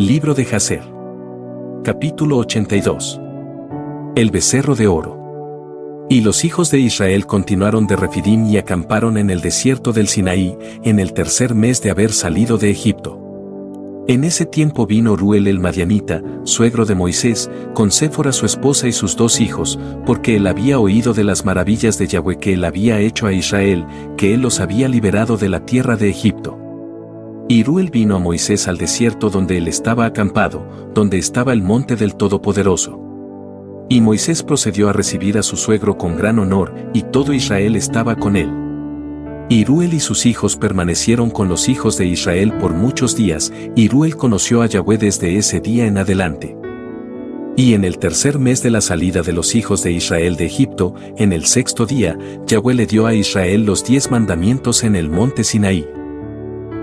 Libro de Jacer. Capítulo 82. El becerro de oro. Y los hijos de Israel continuaron de Refidim y acamparon en el desierto del Sinaí, en el tercer mes de haber salido de Egipto. En ese tiempo vino Ruel el Madianita, suegro de Moisés, con Séfora su esposa y sus 2 hijos, porque él había oído de las maravillas de Yahweh que él había hecho a Israel, que él los había liberado de la tierra de Egipto. Y Ruel vino a Moisés al desierto donde él estaba acampado, donde estaba el monte del Todopoderoso. Y Moisés procedió a recibir a su suegro con gran honor, y todo Israel estaba con él. Y Ruel y sus hijos permanecieron con los hijos de Israel por muchos días, y Ruel conoció a Yahweh desde ese día en adelante. Y en el tercer mes de la salida de los hijos de Israel de Egipto, en el 6º día, Yahweh le dio a Israel los 10 mandamientos en el monte Sinaí.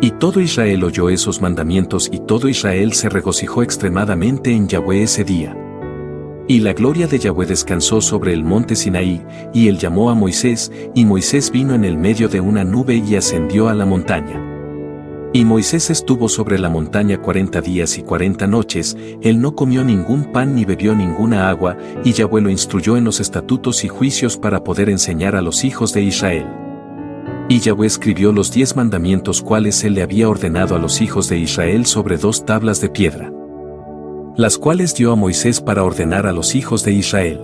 Y todo Israel oyó esos mandamientos y todo Israel se regocijó extremadamente en Yahweh ese día. Y la gloria de Yahweh descansó sobre el monte Sinaí, y él llamó a Moisés, y Moisés vino en el medio de una nube y ascendió a la montaña. Y Moisés estuvo sobre la montaña 40 días y 40 noches, él no comió ningún pan ni bebió ninguna agua, y Yahweh lo instruyó en los estatutos y juicios para poder enseñar a los hijos de Israel. Y Yahweh escribió los 10 mandamientos cuales él le había ordenado a los hijos de Israel sobre 2 tablas de piedra, las cuales dio a Moisés para ordenar a los hijos de Israel.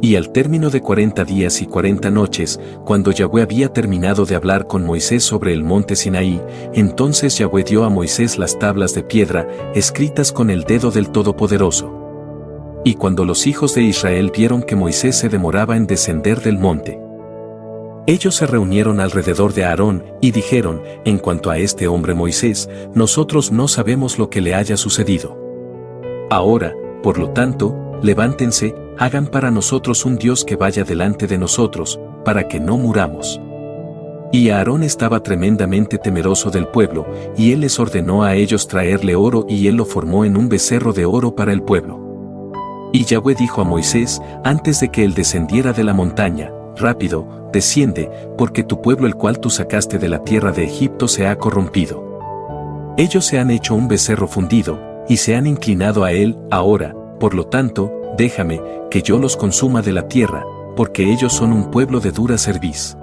Y al término de 40 días y 40 noches, cuando Yahweh había terminado de hablar con Moisés sobre el monte Sinaí, entonces Yahweh dio a Moisés las tablas de piedra, escritas con el dedo del Todopoderoso. Y cuando los hijos de Israel vieron que Moisés se demoraba en descender del monte, ellos se reunieron alrededor de Aarón, y dijeron, en cuanto a este hombre Moisés, nosotros no sabemos lo que le haya sucedido. Ahora, por lo tanto, levántense, hagan para nosotros un Dios que vaya delante de nosotros, para que no muramos. Y Aarón estaba tremendamente temeroso del pueblo, y él les ordenó a ellos traerle oro y él lo formó en un becerro de oro para el pueblo. Y Yahweh dijo a Moisés, antes de que él descendiera de la montaña, rápido, desciende, porque tu pueblo el cual tú sacaste de la tierra de Egipto se ha corrompido. Ellos se han hecho un becerro fundido, y se han inclinado a él, ahora, por lo tanto, déjame, que yo los consuma de la tierra, porque ellos son un pueblo de dura cerviz.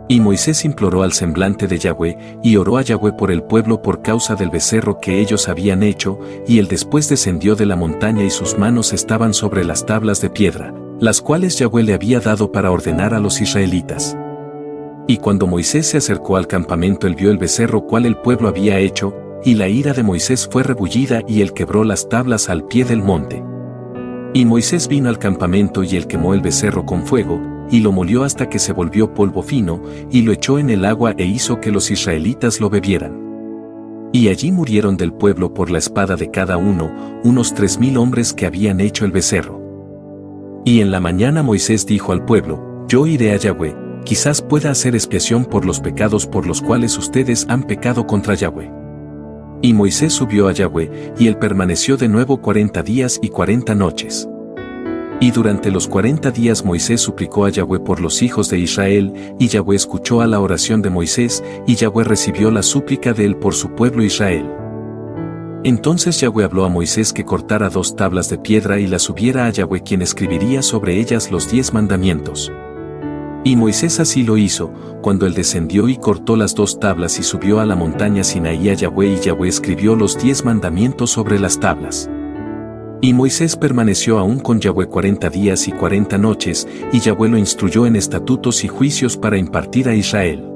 Y Moisés imploró al semblante de Yahweh, y oró a Yahweh por el pueblo por causa del becerro que ellos habían hecho, y él después descendió de la montaña y sus manos estaban sobre las tablas de piedra, las cuales Yahweh le había dado para ordenar a los israelitas. Y cuando Moisés se acercó al campamento él vio el becerro cual el pueblo había hecho, y la ira de Moisés fue rebullida y él quebró las tablas al pie del monte. Y Moisés vino al campamento y él quemó el becerro con fuego, y lo molió hasta que se volvió polvo fino, y lo echó en el agua e hizo que los israelitas lo bebieran. Y allí murieron del pueblo por la espada de cada uno, unos 3000 hombres que habían hecho el becerro. Y en la mañana Moisés dijo al pueblo, yo iré a Yahweh, quizás pueda hacer expiación por los pecados por los cuales ustedes han pecado contra Yahweh. Y Moisés subió a Yahweh, y él permaneció de nuevo 40 días y 40 noches. Y durante los 40 días Moisés suplicó a Yahweh por los hijos de Israel, y Yahweh escuchó a la oración de Moisés, y Yahweh recibió la súplica de él por su pueblo Israel. Entonces Yahweh habló a Moisés que cortara 2 tablas de piedra y las subiera a Yahweh quien escribiría sobre ellas los 10 mandamientos. Y Moisés así lo hizo, cuando él descendió y cortó las 2 tablas y subió a la montaña Sinaí a Yahweh y Yahweh escribió los 10 mandamientos sobre las tablas. Y Moisés permaneció aún con Yahweh 40 días y 40 noches, y Yahweh lo instruyó en estatutos y juicios para impartir a Israel.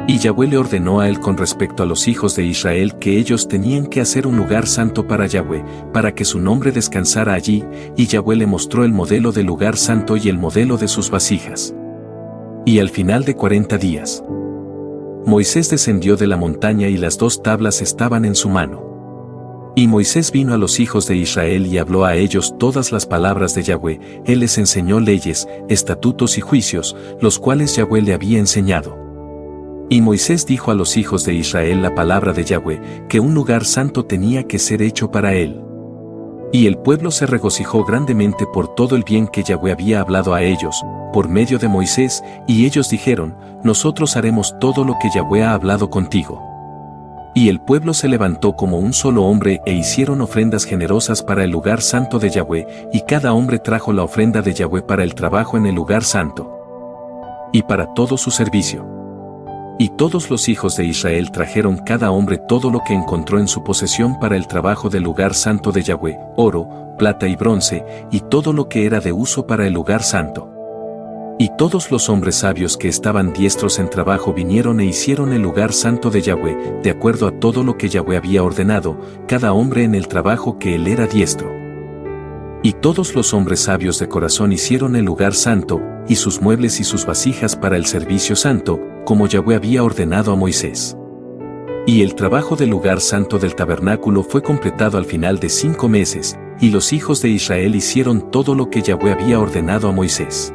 Y Yahweh le ordenó a él con respecto a los hijos de Israel que ellos tenían que hacer un lugar santo para Yahweh, para que su nombre descansara allí, y Yahweh le mostró el modelo del lugar santo y el modelo de sus vasijas. Y al final de 40 días, Moisés descendió de la montaña y las 2 tablas estaban en su mano. Y Moisés vino a los hijos de Israel y habló a ellos todas las palabras de Yahweh, él les enseñó leyes, estatutos y juicios, los cuales Yahweh le había enseñado. Y Moisés dijo a los hijos de Israel la palabra de Yahweh, que un lugar santo tenía que ser hecho para él. Y el pueblo se regocijó grandemente por todo el bien que Yahweh había hablado a ellos, por medio de Moisés, y ellos dijeron, nosotros haremos todo lo que Yahweh ha hablado contigo. Y el pueblo se levantó como un solo hombre e hicieron ofrendas generosas para el lugar santo de Yahweh, y cada hombre trajo la ofrenda de Yahweh para el trabajo en el lugar santo y para todo su servicio. Y todos los hijos de Israel trajeron cada hombre todo lo que encontró en su posesión para el trabajo del lugar santo de Yahweh, oro, plata y bronce, y todo lo que era de uso para el lugar santo. Y todos los hombres sabios que estaban diestros en trabajo vinieron e hicieron el lugar santo de Yahweh, de acuerdo a todo lo que Yahweh había ordenado, cada hombre en el trabajo que él era diestro. Y todos los hombres sabios de corazón hicieron el lugar santo, y sus muebles y sus vasijas para el servicio santo, como Yahweh había ordenado a Moisés. Y el trabajo del lugar santo del tabernáculo fue completado al final de 5 meses, y los hijos de Israel hicieron todo lo que Yahweh había ordenado a Moisés.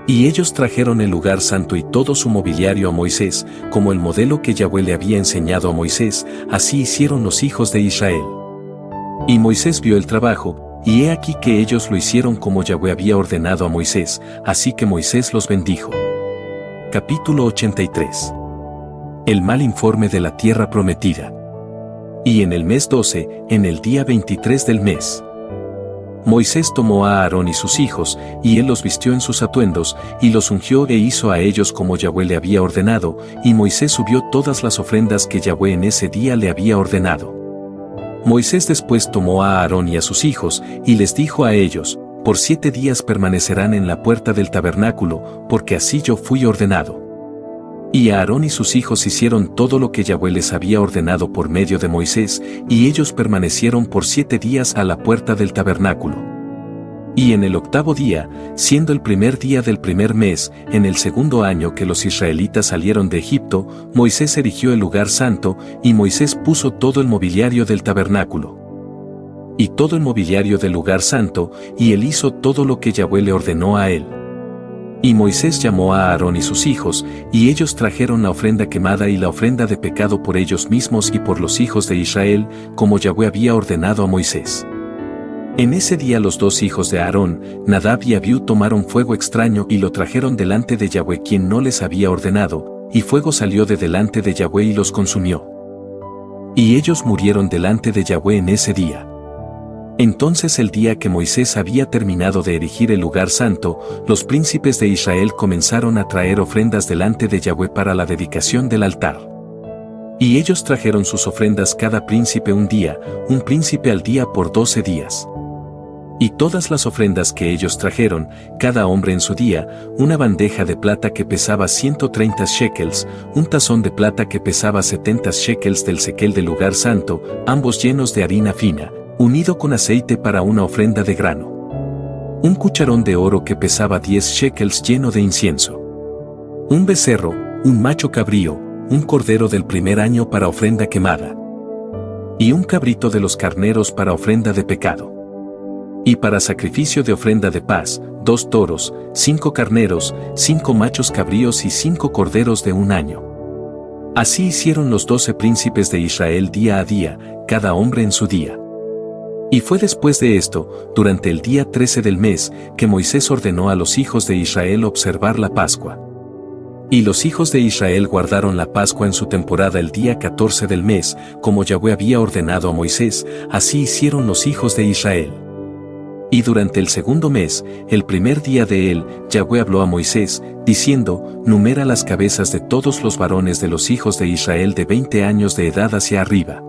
Y ellos trajeron el lugar santo y todo su mobiliario a Moisés, como el modelo que Yahweh le había enseñado a Moisés, así hicieron los hijos de Israel. Y Moisés vio el trabajo, y he aquí que ellos lo hicieron como Yahweh había ordenado a Moisés, así que Moisés los bendijo. Capítulo 83. El mal informe de la tierra prometida. Y en el mes 12, en el día 23 del mes, Moisés tomó a Aarón y sus hijos, y él los vistió en sus atuendos, y los ungió e hizo a ellos como Yahweh le había ordenado, y Moisés subió todas las ofrendas que Yahweh en ese día le había ordenado. Moisés después tomó a Aarón y a sus hijos, y les dijo a ellos, por 7 días permanecerán en la puerta del tabernáculo, porque así yo fui ordenado. Y Aarón y sus hijos hicieron todo lo que Yahweh les había ordenado por medio de Moisés, y ellos permanecieron por 7 días a la puerta del tabernáculo. Y en el 8º día, siendo el primer día del primer mes, en el 2º año que los israelitas salieron de Egipto, Moisés erigió el lugar santo, y Moisés puso todo el mobiliario del tabernáculo y todo el mobiliario del lugar santo, y él hizo todo lo que Yahweh le ordenó a él. Y Moisés llamó a Aarón y sus hijos, y ellos trajeron la ofrenda quemada y la ofrenda de pecado por ellos mismos y por los hijos de Israel, como Yahweh había ordenado a Moisés. En ese día los 2 hijos de Aarón, Nadab y Abiú, tomaron fuego extraño y lo trajeron delante de Yahweh quien no les había ordenado, y fuego salió de delante de Yahweh y los consumió. Y ellos murieron delante de Yahweh en ese día. Entonces el día que Moisés había terminado de erigir el lugar santo, los príncipes de Israel comenzaron a traer ofrendas delante de Yahweh para la dedicación del altar. Y ellos trajeron sus ofrendas cada príncipe un día, un príncipe al día por 12 días. Y todas las ofrendas que ellos trajeron, cada hombre en su día, una bandeja de plata que pesaba 130 shekels, un tazón de plata que pesaba 70 shekels del sequel del lugar santo, ambos llenos de harina fina, unido con aceite para una ofrenda de grano. Un cucharón de oro que pesaba 10 shekels lleno de incienso. Un becerro, un macho cabrío, un cordero del primer año para ofrenda quemada. Y un cabrito de los carneros para ofrenda de pecado. Y para sacrificio de ofrenda de paz, 2 toros, 5 carneros, 5 machos cabríos y 5 corderos de un año. Así hicieron los 12 príncipes de Israel día a día, cada hombre en su día. Y fue después de esto, durante el día 13 del mes, que Moisés ordenó a los hijos de Israel observar la Pascua. Y los hijos de Israel guardaron la Pascua en su temporada el día 14 del mes, como Yahweh había ordenado a Moisés, así hicieron los hijos de Israel. Y durante el 2º mes, el primer día de él, Yahweh habló a Moisés, diciendo, numera las cabezas de todos los varones de los hijos de Israel de 20 años de edad hacia arriba.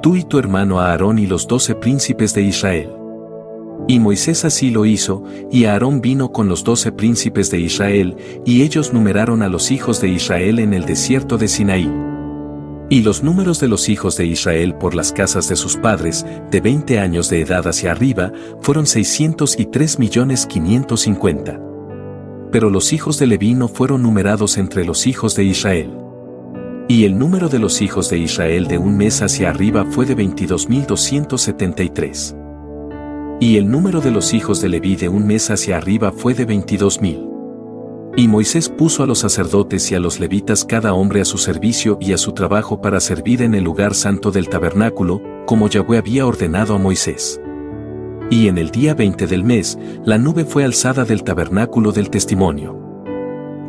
Tú y tu hermano Aarón y los 12 príncipes de Israel. Y Moisés así lo hizo, y Aarón vino con los 12 príncipes de Israel, y ellos numeraron a los hijos de Israel en el desierto de Sinaí. Y los números de los hijos de Israel por las casas de sus padres, de 20 años de edad hacia arriba, fueron 603.550.000. Pero los hijos de Leví no fueron numerados entre los hijos de Israel. Y el número de los hijos de Israel de un mes hacia arriba fue de 22.273. Y el número de los hijos de Leví de un mes hacia arriba fue de 22.000. Y Moisés puso a los sacerdotes y a los levitas cada hombre a su servicio y a su trabajo para servir en el lugar santo del tabernáculo, como Yahweh había ordenado a Moisés. Y en el día 20 del mes, la nube fue alzada del tabernáculo del testimonio.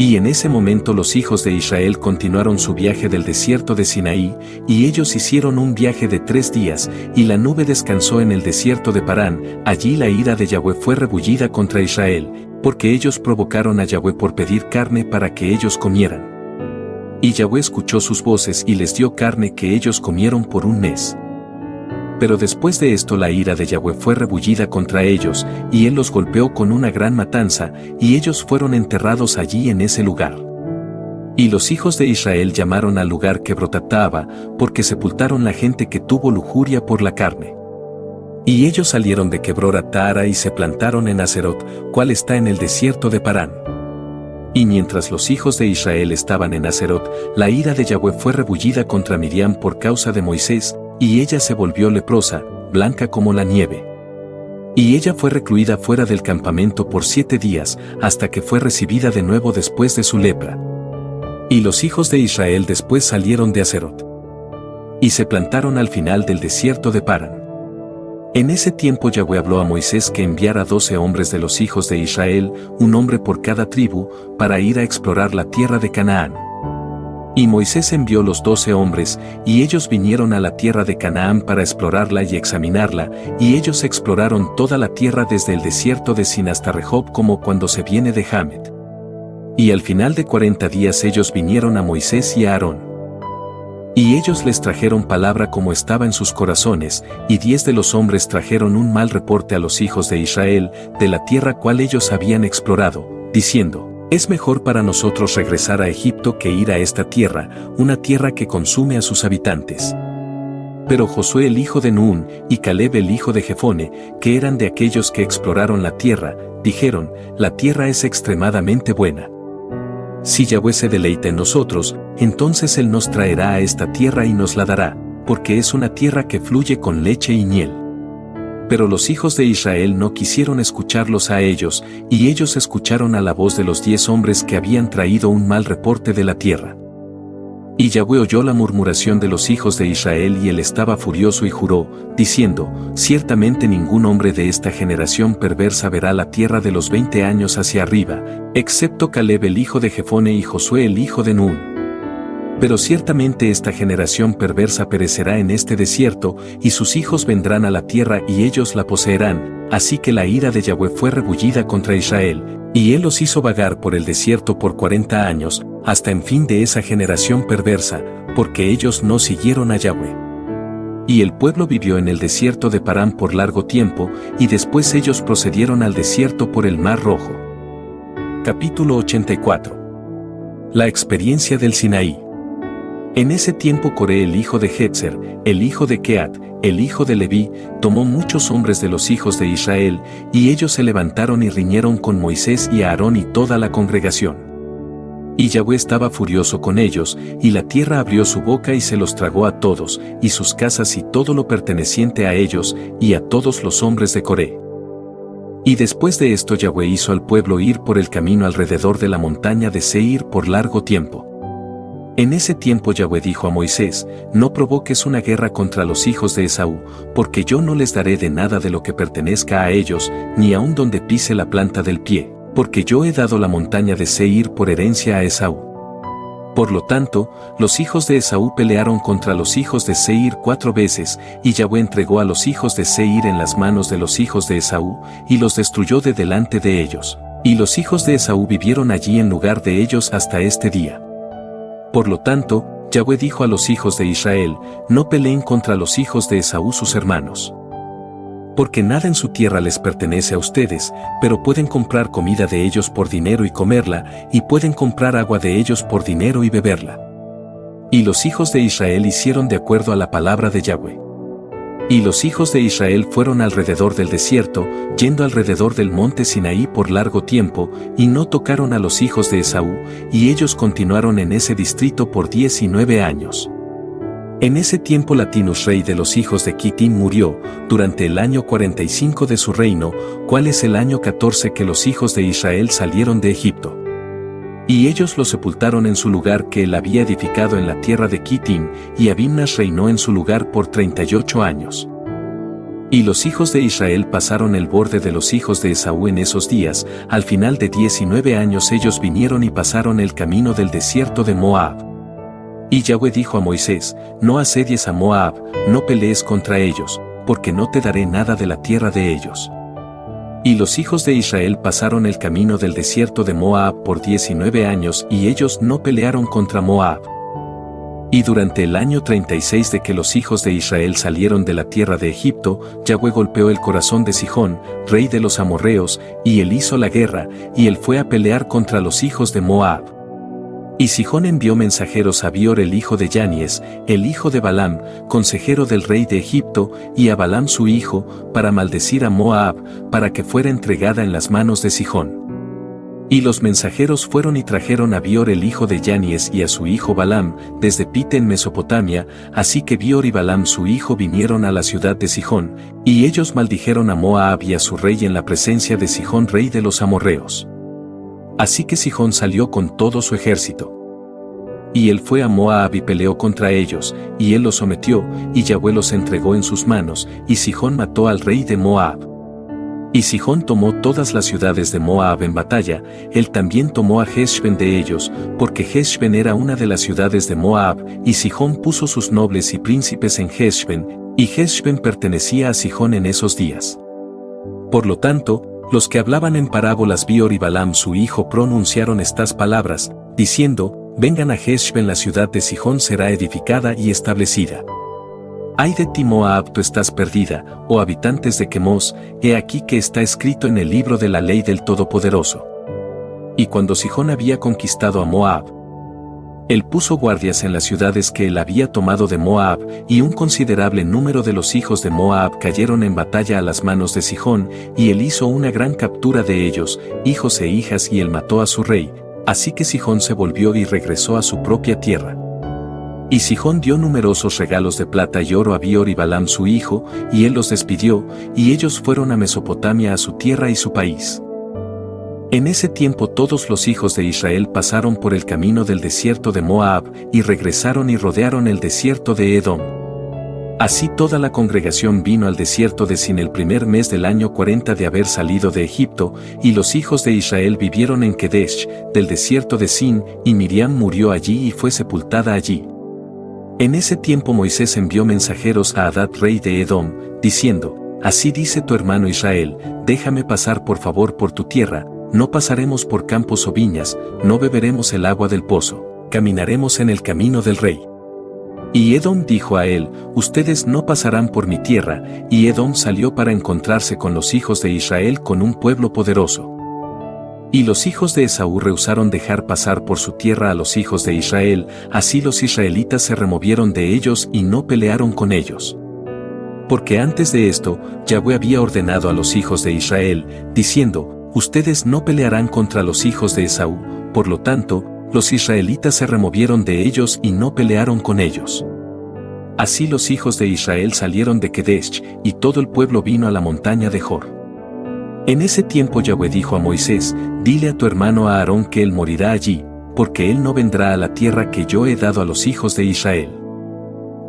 Y en ese momento los hijos de Israel continuaron su viaje del desierto de Sinaí, y ellos hicieron un viaje de 3 días, y la nube descansó en el desierto de Parán. Allí la ira de Yahweh fue rebullida contra Israel, porque ellos provocaron a Yahweh por pedir carne para que ellos comieran. Y Yahweh escuchó sus voces y les dio carne que ellos comieron por 1 mes. Pero después de esto la ira de Yahweh fue rebullida contra ellos, y él los golpeó con una gran matanza, y ellos fueron enterrados allí en ese lugar. Y los hijos de Israel llamaron al lugar Quebrotataba, porque sepultaron la gente que tuvo lujuria por la carne. Y ellos salieron de Quebrotatara y se plantaron en Hazerot, cual está en el desierto de Parán. Y mientras los hijos de Israel estaban en Hazerot, la ira de Yahweh fue rebullida contra Miriam por causa de Moisés, y ella se volvió leprosa, blanca como la nieve. Y ella fue recluida fuera del campamento por 7 días, hasta que fue recibida de nuevo después de su lepra. Y los hijos de Israel después salieron de Hazerot y se plantaron al final del desierto de Parán. En ese tiempo Yahweh habló a Moisés que enviara 12 hombres de los hijos de Israel, 1 hombre por cada tribu, para ir a explorar la tierra de Canaán. Y Moisés envió los 12 hombres, y ellos vinieron a la tierra de Canaán para explorarla y examinarla, y ellos exploraron toda la tierra desde el desierto de Sin hasta Rehob como cuando se viene de Hamet. Y al final de 40 días ellos vinieron a Moisés y a Aarón. Y ellos les trajeron palabra como estaba en sus corazones, y 10 de los hombres trajeron un mal reporte a los hijos de Israel, de la tierra cual ellos habían explorado, diciendo: es mejor para nosotros regresar a Egipto que ir a esta tierra, una tierra que consume a sus habitantes. Pero Josué el hijo de Nun, y Caleb el hijo de Jefone, que eran de aquellos que exploraron la tierra, dijeron: la tierra es extremadamente buena. Si Yahweh se deleita en nosotros, entonces Él nos traerá a esta tierra y nos la dará, porque es una tierra que fluye con leche y miel. Pero los hijos de Israel no quisieron escucharlos a ellos, y ellos escucharon a la voz de los 10 hombres que habían traído un mal reporte de la tierra. Y Yahweh oyó la murmuración de los hijos de Israel y él estaba furioso y juró, diciendo: ciertamente ningún hombre de esta generación perversa verá la tierra de los 20 años hacia arriba, excepto Caleb el hijo de Jefone y Josué el hijo de Nun. Pero ciertamente esta generación perversa perecerá en este desierto, y sus hijos vendrán a la tierra y ellos la poseerán. Así que la ira de Yahweh fue rebullida contra Israel, y él los hizo vagar por el desierto por 40 años, hasta en fin de esa generación perversa, porque ellos no siguieron a Yahweh. Y el pueblo vivió en el desierto de Parán por largo tiempo, y después ellos procedieron al desierto por el Mar Rojo. Capítulo 84. La experiencia del Sinaí. En ese tiempo Coré el hijo de Jetzer, el hijo de Keat, el hijo de Leví, tomó muchos hombres de los hijos de Israel, y ellos se levantaron y riñeron con Moisés y Aarón y toda la congregación. Y Yahweh estaba furioso con ellos, y la tierra abrió su boca y se los tragó a todos, y sus casas y todo lo perteneciente a ellos, y a todos los hombres de Coré. Y después de esto Yahweh hizo al pueblo ir por el camino alrededor de la montaña de Seir por largo tiempo. En ese tiempo Yahweh dijo a Moisés: no provoques una guerra contra los hijos de Esaú, porque yo no les daré de nada de lo que pertenezca a ellos, ni aun donde pise la planta del pie, porque yo he dado la montaña de Seir por herencia a Esaú. Por lo tanto, los hijos de Esaú pelearon contra los hijos de Seir 4 veces, y Yahweh entregó a los hijos de Seir en las manos de los hijos de Esaú, y los destruyó de delante de ellos. Y los hijos de Esaú vivieron allí en lugar de ellos hasta este día. Por lo tanto, Yahweh dijo a los hijos de Israel: no peleen contra los hijos de Esaú sus hermanos. Porque nada en su tierra les pertenece a ustedes, pero pueden comprar comida de ellos por dinero y comerla, y pueden comprar agua de ellos por dinero y beberla. Y los hijos de Israel hicieron de acuerdo a la palabra de Yahweh. Y los hijos de Israel fueron alrededor del desierto, yendo alrededor del monte Sinaí por largo tiempo, y no tocaron a los hijos de Esaú, y ellos continuaron en ese distrito por 19 años. En ese tiempo Latinus, rey de los hijos de Quitim, murió, durante el año 45 de su reino, cual es el año 14 que los hijos de Israel salieron de Egipto. Y ellos lo sepultaron en su lugar que él había edificado en la tierra de Quitim, y Abimnas reinó en su lugar por 38 años. Y los hijos de Israel pasaron el borde de los hijos de Esaú en esos días, al final de 19 años ellos vinieron y pasaron el camino del desierto de Moab. Y Yahweh dijo a Moisés, no asedies a Moab, no pelees contra ellos, porque no te daré nada de la tierra de ellos. Y los hijos de Israel pasaron el camino del desierto de Moab por 19 años y ellos no pelearon contra Moab. Y durante el año 36 de que los hijos de Israel salieron de la tierra de Egipto, Yahweh golpeó el corazón de Sihón, rey de los amorreos, y él hizo la guerra, y él fue a pelear contra los hijos de Moab. Y Sihón envió mensajeros a Bior el hijo de Yanies, el hijo de Balaam, consejero del rey de Egipto, y a Balaam su hijo, para maldecir a Moab, para que fuera entregada en las manos de Sihón. Y los mensajeros fueron y trajeron a Bior el hijo de Yanies y a su hijo Balaam, desde Pite en Mesopotamia, así que Bior y Balaam su hijo vinieron a la ciudad de Sihón, y ellos maldijeron a Moab y a su rey en la presencia de Sihón rey de los amorreos. Así que Sihón salió con todo su ejército. Y él fue a Moab y peleó contra ellos, y él los sometió, y Yahweh los entregó en sus manos, y Sihón mató al rey de Moab. Y Sihón tomó todas las ciudades de Moab en batalla, él también tomó a Heshben de ellos, porque Heshben era una de las ciudades de Moab, y Sihón puso sus nobles y príncipes en Heshben, y Heshben pertenecía a Sihón en esos días. Por lo tanto, los que hablaban en parábolas Bior y Balaam su hijo pronunciaron estas palabras, diciendo, vengan a Heshben, la ciudad de Sihón será edificada y establecida. Ay de ti Moab, tú estás perdida, oh habitantes de Quemos, he aquí que está escrito en el libro de la ley del Todopoderoso. Y cuando Sihón había conquistado a Moab, él puso guardias en las ciudades que él había tomado de Moab, y un considerable número de los hijos de Moab cayeron en batalla a las manos de Sihón, y él hizo una gran captura de ellos, hijos e hijas, y él mató a su rey, así que Sihón se volvió y regresó a su propia tierra. Y Sihón dio numerosos regalos de plata y oro a Bior y Balaam su hijo, y él los despidió, y ellos fueron a Mesopotamia a su tierra y su país. En ese tiempo todos los hijos de Israel pasaron por el camino del desierto de Moab, y regresaron y rodearon el desierto de Edom. Así toda la congregación vino al desierto de Sin el primer mes del año 40 de haber salido de Egipto, y los hijos de Israel vivieron en Kedesh, del desierto de Sin, y Miriam murió allí y fue sepultada allí. En ese tiempo Moisés envió mensajeros a Hadad rey de Edom, diciendo, así dice tu hermano Israel, déjame pasar por favor por tu tierra, no pasaremos por campos o viñas, no beberemos el agua del pozo, caminaremos en el camino del rey. Y Edom dijo a él, ustedes no pasarán por mi tierra, y Edom salió para encontrarse con los hijos de Israel con un pueblo poderoso. Y los hijos de Esaú rehusaron dejar pasar por su tierra a los hijos de Israel, así los israelitas se removieron de ellos y no pelearon con ellos. Porque antes de esto, Yahweh había ordenado a los hijos de Israel, diciendo, ustedes no pelearán contra los hijos de Esaú, por lo tanto, los israelitas se removieron de ellos y no pelearon con ellos. Así los hijos de Israel salieron de Kedesh, y todo el pueblo vino a la montaña de Hor. En ese tiempo Yahweh dijo a Moisés, dile a tu hermano a Aarón que él morirá allí, porque él no vendrá a la tierra que yo he dado a los hijos de Israel.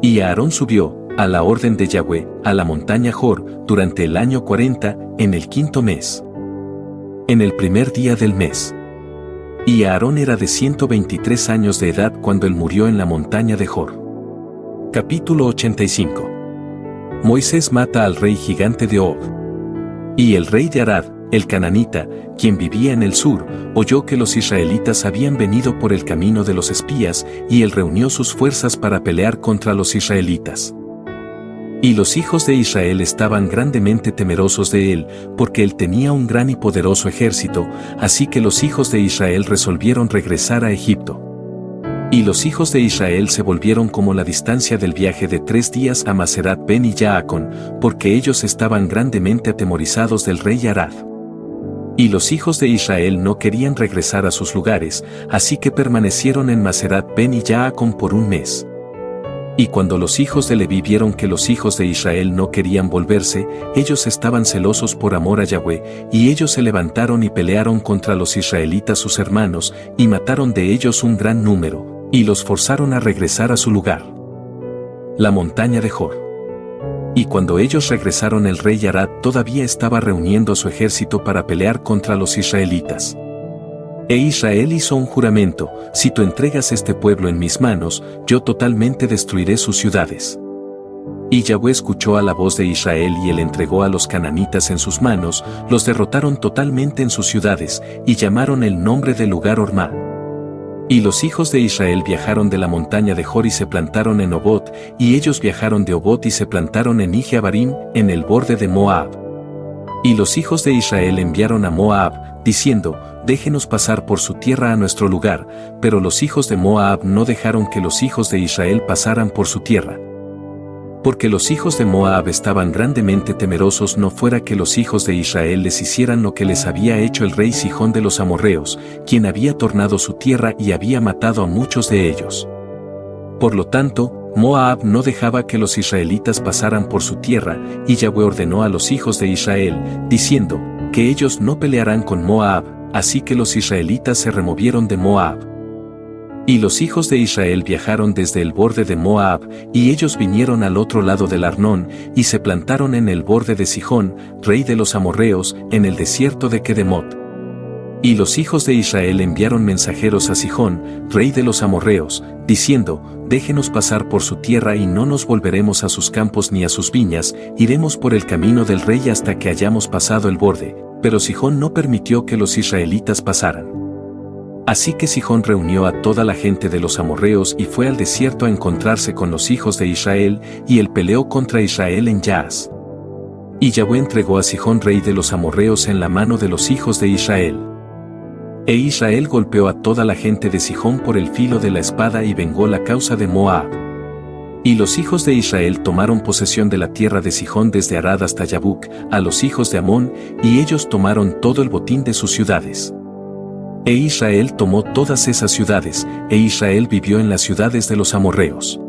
Y Aarón subió, a la orden de Yahweh, a la montaña Hor, durante el año 40, en el 5º mes. En el primer día del mes. Y Aarón era de 123 años de edad cuando él murió en la montaña de Hor. Capítulo 85. Moisés mata al rey gigante de Og. Y el rey de Arad, el cananita, quien vivía en el sur, oyó que los israelitas habían venido por el camino de los espías, y él reunió sus fuerzas para pelear contra los israelitas. Y los hijos de Israel estaban grandemente temerosos de él, porque él tenía un gran y poderoso ejército, así que los hijos de Israel resolvieron regresar a Egipto. Y los hijos de Israel se volvieron como la distancia del viaje de 3 días a Maserat Ben y Yaacón, porque ellos estaban grandemente atemorizados del rey Arad. Y los hijos de Israel no querían regresar a sus lugares, así que permanecieron en Maserat Ben y Yaacón por un mes. Y cuando los hijos de Leví vieron que los hijos de Israel no querían volverse, ellos estaban celosos por amor a Yahweh, y ellos se levantaron y pelearon contra los israelitas sus hermanos, y mataron de ellos un gran número, y los forzaron a regresar a su lugar. La montaña de Hor. Y cuando ellos regresaron, el rey Arad todavía estaba reuniendo a su ejército para pelear contra los israelitas. E Israel hizo un juramento: si tú entregas este pueblo en mis manos, yo totalmente destruiré sus ciudades. Y Yahweh escuchó a la voz de Israel y él entregó a los cananitas en sus manos, los derrotaron totalmente en sus ciudades, y llamaron el nombre del lugar Hormá. Y los hijos de Israel viajaron de la montaña de Jor y se plantaron en Obot, y ellos viajaron de Obot y se plantaron en Ije-Abarim, en el borde de Moab. Y los hijos de Israel enviaron a Moab, diciendo: déjenos pasar por su tierra a nuestro lugar, pero los hijos de Moab no dejaron que los hijos de Israel pasaran por su tierra. Porque los hijos de Moab estaban grandemente temerosos, no fuera que los hijos de Israel les hicieran lo que les había hecho el rey Sihón de los amorreos, quien había tornado su tierra y había matado a muchos de ellos. Por lo tanto, Moab no dejaba que los israelitas pasaran por su tierra, y Yahweh ordenó a los hijos de Israel, diciendo, que ellos no pelearán con Moab, así que los israelitas se removieron de Moab. Y los hijos de Israel viajaron desde el borde de Moab, y ellos vinieron al otro lado del Arnón, y se plantaron en el borde de Sihón, rey de los amorreos, en el desierto de Kedemot. Y los hijos de Israel enviaron mensajeros a Sihón, rey de los amorreos, diciendo: déjenos pasar por su tierra y no nos volveremos a sus campos ni a sus viñas, iremos por el camino del rey hasta que hayamos pasado el borde. Pero Sihón no permitió que los israelitas pasaran. Así que Sihón reunió a toda la gente de los amorreos y fue al desierto a encontrarse con los hijos de Israel, y él peleó contra Israel en Yaaz. Y Yahweh entregó a Sihón rey de los amorreos en la mano de los hijos de Israel. E Israel golpeó a toda la gente de Sihón por el filo de la espada y vengó la causa de Moab. Y los hijos de Israel tomaron posesión de la tierra de Sihón desde Arad hasta Yabuc, a los hijos de Amón, y ellos tomaron todo el botín de sus ciudades. E Israel tomó todas esas ciudades, e Israel vivió en las ciudades de los amorreos.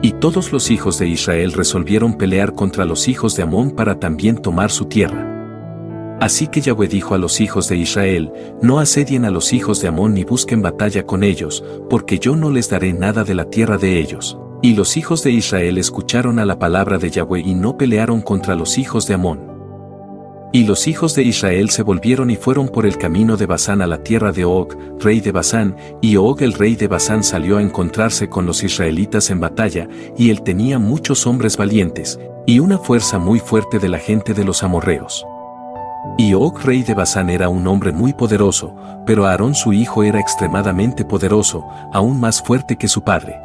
Y todos los hijos de Israel resolvieron pelear contra los hijos de Amón para también tomar su tierra. Así que Yahweh dijo a los hijos de Israel: no asedien a los hijos de Amón ni busquen batalla con ellos, porque yo no les daré nada de la tierra de ellos. Y los hijos de Israel escucharon a la palabra de Yahweh y no pelearon contra los hijos de Amón. Y los hijos de Israel se volvieron y fueron por el camino de Basán a la tierra de Og, rey de Basán, y Og el rey de Basán salió a encontrarse con los israelitas en batalla, y él tenía muchos hombres valientes, y una fuerza muy fuerte de la gente de los amorreos. Y Og rey de Basán era un hombre muy poderoso, pero Aarón su hijo era extremadamente poderoso, aún más fuerte que su padre.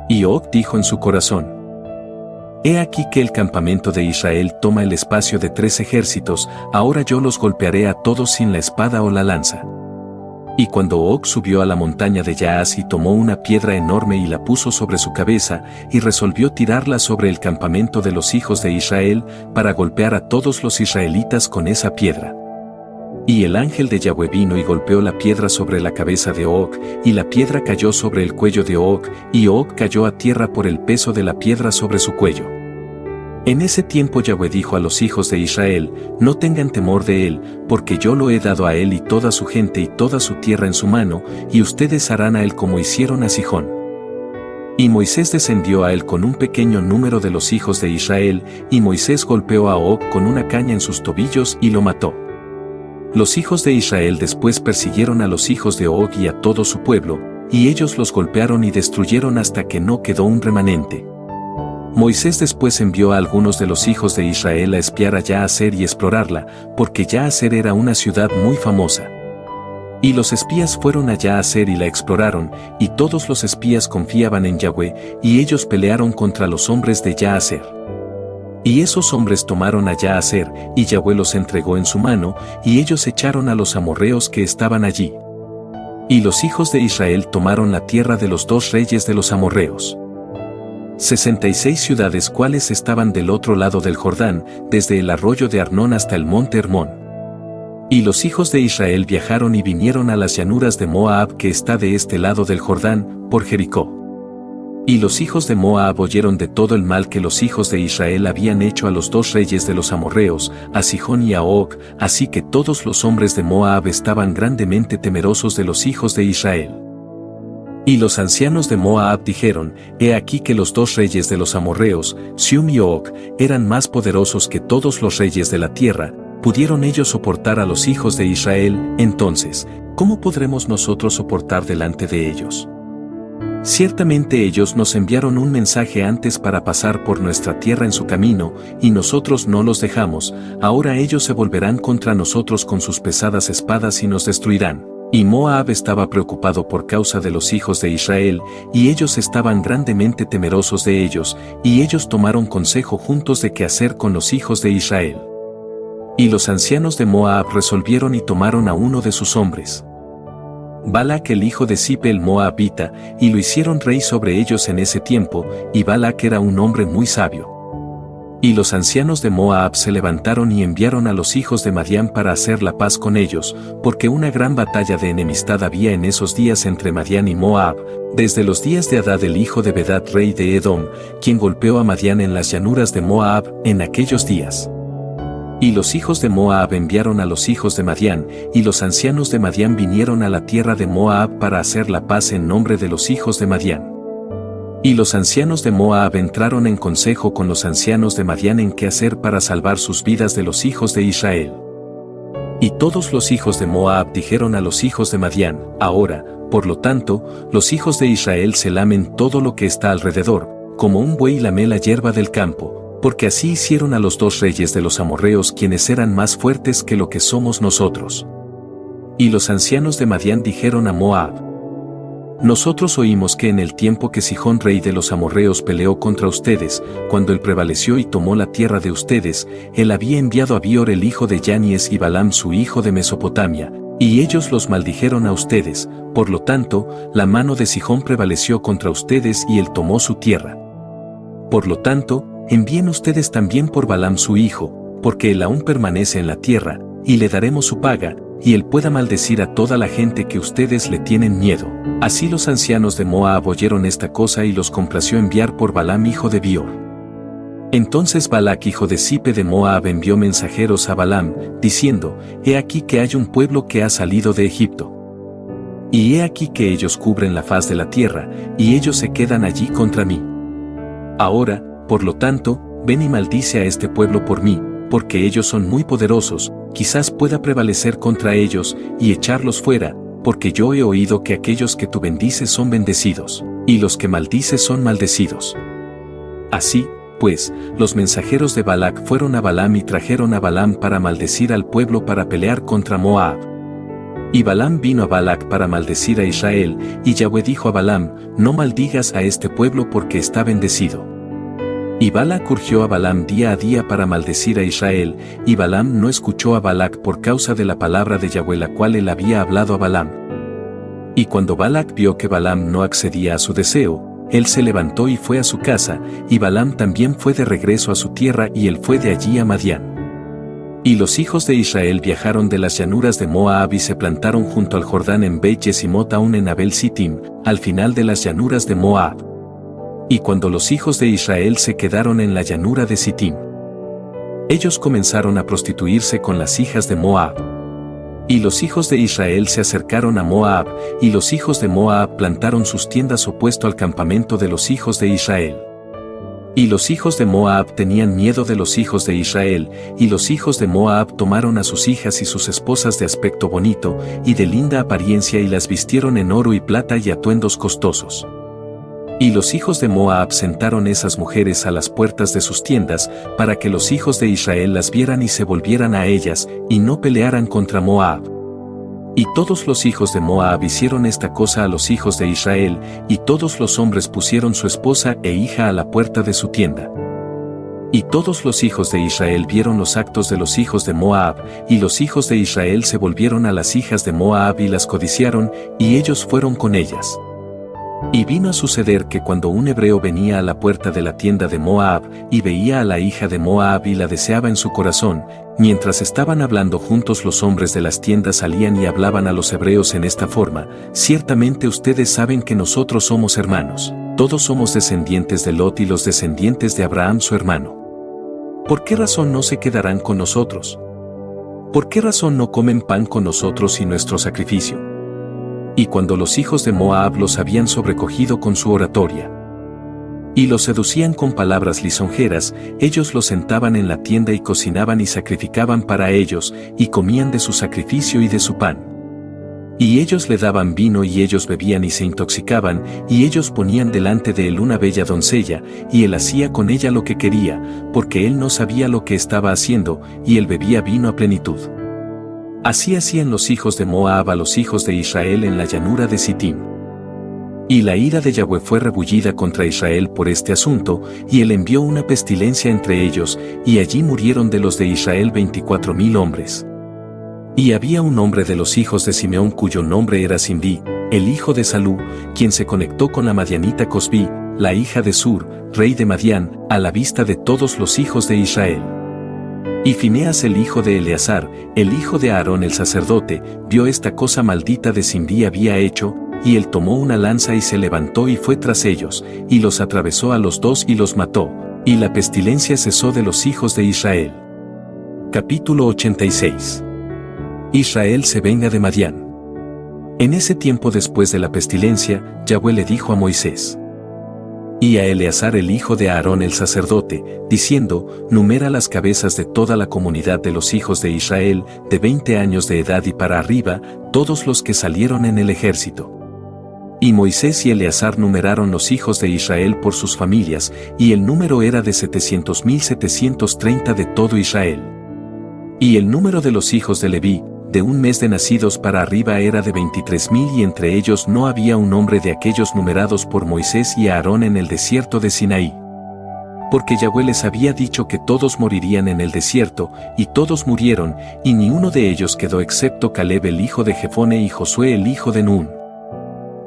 Y Og dijo en su corazón: he aquí que el campamento de Israel toma el espacio de 3 ejércitos, ahora yo los golpearé a todos sin la espada o la lanza. Y cuando Og subió a la montaña de Yaaz y tomó una piedra enorme y la puso sobre su cabeza, y resolvió tirarla sobre el campamento de los hijos de Israel, para golpear a todos los israelitas con esa piedra. Y el ángel de Yahweh vino y golpeó la piedra sobre la cabeza de Og, y la piedra cayó sobre el cuello de Og, y Og cayó a tierra por el peso de la piedra sobre su cuello. En ese tiempo Yahweh dijo a los hijos de Israel: no tengan temor de él, porque yo lo he dado a él y toda su gente y toda su tierra en su mano, y ustedes harán a él como hicieron a Sihón. Y Moisés descendió a él con un pequeño número de los hijos de Israel, y Moisés golpeó a Og con una caña en sus tobillos y lo mató. Los hijos de Israel después persiguieron a los hijos de Og y a todo su pueblo, y ellos los golpearon y destruyeron hasta que no quedó un remanente. Moisés después envió a algunos de los hijos de Israel a espiar a Yahazer y explorarla, porque Yahazer era una ciudad muy famosa. Y los espías fueron a Yahazer y la exploraron, y todos los espías confiaban en Yahweh, y ellos pelearon contra los hombres de Yahazer. Y esos hombres tomaron a Yahazer, y Yahweh los entregó en su mano, y ellos echaron a los amorreos que estaban allí. Y los hijos de Israel tomaron la tierra de los 2 reyes de los amorreos. 66 ciudades cuales estaban del otro lado del Jordán, desde el arroyo de Arnón hasta el monte Hermón. Y los hijos de Israel viajaron y vinieron a las llanuras de Moab que está de este lado del Jordán, por Jericó. Y los hijos de Moab oyeron de todo el mal que los hijos de Israel habían hecho a los 2 reyes de los amorreos, a Sihón y a Og, así que todos los hombres de Moab estaban grandemente temerosos de los hijos de Israel. Y los ancianos de Moab dijeron, he aquí que los dos reyes de los amorreos, Sium y Og, eran más poderosos que todos los reyes de la tierra, ¿pudieron ellos soportar a los hijos de Israel? Entonces, ¿cómo podremos nosotros soportar delante de ellos? Ciertamente ellos nos enviaron un mensaje antes para pasar por nuestra tierra en su camino, y nosotros no los dejamos, ahora ellos se volverán contra nosotros con sus pesadas espadas y nos destruirán. Y Moab estaba preocupado por causa de los hijos de Israel, y ellos estaban grandemente temerosos de ellos, y ellos tomaron consejo juntos de qué hacer con los hijos de Israel. Y los ancianos de Moab resolvieron y tomaron a uno de sus hombres, Balac el hijo de Zipe el Moabita, y lo hicieron rey sobre ellos en ese tiempo, y Balac era un hombre muy sabio. Y los ancianos de Moab se levantaron y enviaron a los hijos de Madián para hacer la paz con ellos, porque una gran batalla de enemistad había en esos días entre Madián y Moab, desde los días de Hadad el hijo de Bedad rey de Edom, quien golpeó a Madián en las llanuras de Moab en aquellos días. Y los hijos de Moab enviaron a los hijos de Madián, y los ancianos de Madián vinieron a la tierra de Moab para hacer la paz en nombre de los hijos de Madián. Y los ancianos de Moab entraron en consejo con los ancianos de Madián en qué hacer para salvar sus vidas de los hijos de Israel. Y todos los hijos de Moab dijeron a los hijos de Madián, ahora, por lo tanto, los hijos de Israel se lamen todo lo que está alrededor, como un buey lame la hierba del campo, porque así hicieron a los dos reyes de los amorreos quienes eran más fuertes que lo que somos nosotros. Y los ancianos de Madián dijeron a Moab, nosotros oímos que en el tiempo que Sihón rey de los amorreos peleó contra ustedes, cuando él prevaleció y tomó la tierra de ustedes, él había enviado a Bior el hijo de Yaníes y Balaam su hijo de Mesopotamia, y ellos los maldijeron a ustedes, por lo tanto, la mano de Sihón prevaleció contra ustedes y él tomó su tierra. Por lo tanto, envíen ustedes también por Balaam su hijo, porque él aún permanece en la tierra, y le daremos su paga, y él pueda maldecir a toda la gente que ustedes le tienen miedo. Así los ancianos de Moab oyeron esta cosa y los complació enviar por Balaam hijo de Bior. Entonces Balac hijo de Zipe de Moab envió mensajeros a Balaam, diciendo, he aquí que hay un pueblo que ha salido de Egipto. Y he aquí que ellos cubren la faz de la tierra, y ellos se quedan allí contra mí. Ahora, por lo tanto, ven y maldice a este pueblo por mí, porque ellos son muy poderosos, quizás pueda prevalecer contra ellos, y echarlos fuera, porque yo he oído que aquellos que tú bendices son bendecidos, y los que maldices son maldecidos. Así, pues, los mensajeros de Balac fueron a Balaam y trajeron a Balaam para maldecir al pueblo para pelear contra Moab. Y Balaam vino a Balac para maldecir a Israel, y Yahweh dijo a Balaam, no maldigas a este pueblo porque está bendecido. Y Balac urgió a Balaam día a día para maldecir a Israel, y Balaam no escuchó a Balac por causa de la palabra de Yahweh la cual él había hablado a Balaam. Y cuando Balac vio que Balaam no accedía a su deseo, él se levantó y fue a su casa, y Balaam también fue de regreso a su tierra y él fue de allí a Madián. Y los hijos de Israel viajaron de las llanuras de Moab y se plantaron junto al Jordán en Beit Yesimot aún en Abel Sittim, al final de las llanuras de Moab. Y cuando los hijos de Israel se quedaron en la llanura de Sittim, ellos comenzaron a prostituirse con las hijas de Moab. Y los hijos de Israel se acercaron a Moab, y los hijos de Moab plantaron sus tiendas opuesto al campamento de los hijos de Israel. Y los hijos de Moab tenían miedo de los hijos de Israel, y los hijos de Moab tomaron a sus hijas y sus esposas de aspecto bonito, y de linda apariencia y las vistieron en oro y plata y atuendos costosos. Y los hijos de Moab sentaron esas mujeres a las puertas de sus tiendas, para que los hijos de Israel las vieran y se volvieran a ellas, y no pelearan contra Moab. Y todos los hijos de Moab hicieron esta cosa a los hijos de Israel, y todos los hombres pusieron su esposa e hija a la puerta de su tienda. Y todos los hijos de Israel vieron los actos de los hijos de Moab, y los hijos de Israel se volvieron a las hijas de Moab y las codiciaron, y ellos fueron con ellas. Y vino a suceder que cuando un hebreo venía a la puerta de la tienda de Moab, y veía a la hija de Moab y la deseaba en su corazón, mientras estaban hablando juntos los hombres de las tiendas salían y hablaban a los hebreos en esta forma, ciertamente ustedes saben que nosotros somos hermanos, todos somos descendientes de Lot y los descendientes de Abraham su hermano. ¿Por qué razón no se quedarán con nosotros? ¿Por qué razón no comen pan con nosotros y nuestro sacrificio? Y cuando los hijos de Moab los habían sobrecogido con su oratoria, y los seducían con palabras lisonjeras, ellos los sentaban en la tienda y cocinaban y sacrificaban para ellos, y comían de su sacrificio y de su pan. Y ellos le daban vino y ellos bebían y se intoxicaban, y ellos ponían delante de él una bella doncella, y él hacía con ella lo que quería, porque él no sabía lo que estaba haciendo, y él bebía vino a plenitud. Así hacían los hijos de Moab a los hijos de Israel en la llanura de Sitim. Y la ira de Yahweh fue rebullida contra Israel por este asunto, y él envió una pestilencia entre ellos, y allí murieron de los de Israel 24,000 hombres. Y había un hombre de los hijos de Simeón cuyo nombre era Simri, el hijo de Salú, quien se conectó con la madianita Cosbi, la hija de Sur, rey de Madián, a la vista de todos los hijos de Israel. Y Fineas el hijo de Eleazar, el hijo de Aarón el sacerdote, vio esta cosa maldita de Simri había hecho, y él tomó una lanza y se levantó y fue tras ellos, y los atravesó a los dos y los mató, y la pestilencia cesó de los hijos de Israel. Capítulo 86. Israel se venga de Madián. En ese tiempo después de la pestilencia, Yahweh le dijo a Moisés y a Eleazar el hijo de Aarón el sacerdote, diciendo: numera las cabezas de toda la comunidad de los hijos de Israel, de 20 años de edad y para arriba, todos los que salieron en el ejército. Y Moisés y Eleazar numeraron los hijos de Israel por sus familias, y el número era de 700,730 de todo Israel. Y el número de los hijos de Leví, de un mes de nacidos para arriba era de 23,000 y entre ellos no había un hombre de aquellos numerados por Moisés y Aarón en el desierto de Sinaí. Porque Yahweh les había dicho que todos morirían en el desierto, y todos murieron, y ni uno de ellos quedó excepto Caleb el hijo de Jefone y Josué el hijo de Nun.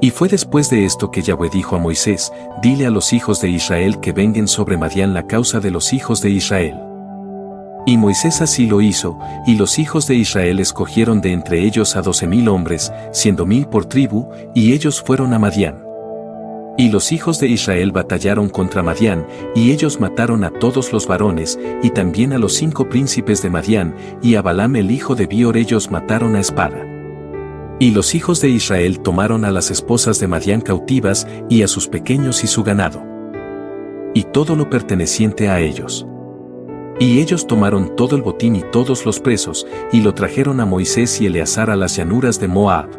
Y fue después de esto que Yahweh dijo a Moisés: dile a los hijos de Israel que venguen sobre Madián la causa de los hijos de Israel. Y Moisés así lo hizo, y los hijos de Israel escogieron de entre ellos a 12,000 hombres, siendo 1,000 por tribu, y ellos fueron a Madián. Y los hijos de Israel batallaron contra Madián, y ellos mataron a todos los varones, y también a los 5 príncipes de Madián, y a Balaam el hijo de Bior ellos mataron a espada. Y los hijos de Israel tomaron a las esposas de Madián cautivas, y a sus pequeños y su ganado, y todo lo perteneciente a ellos. Y ellos tomaron todo el botín y todos los presos, y lo trajeron a Moisés y Eleazar a las llanuras de Moab.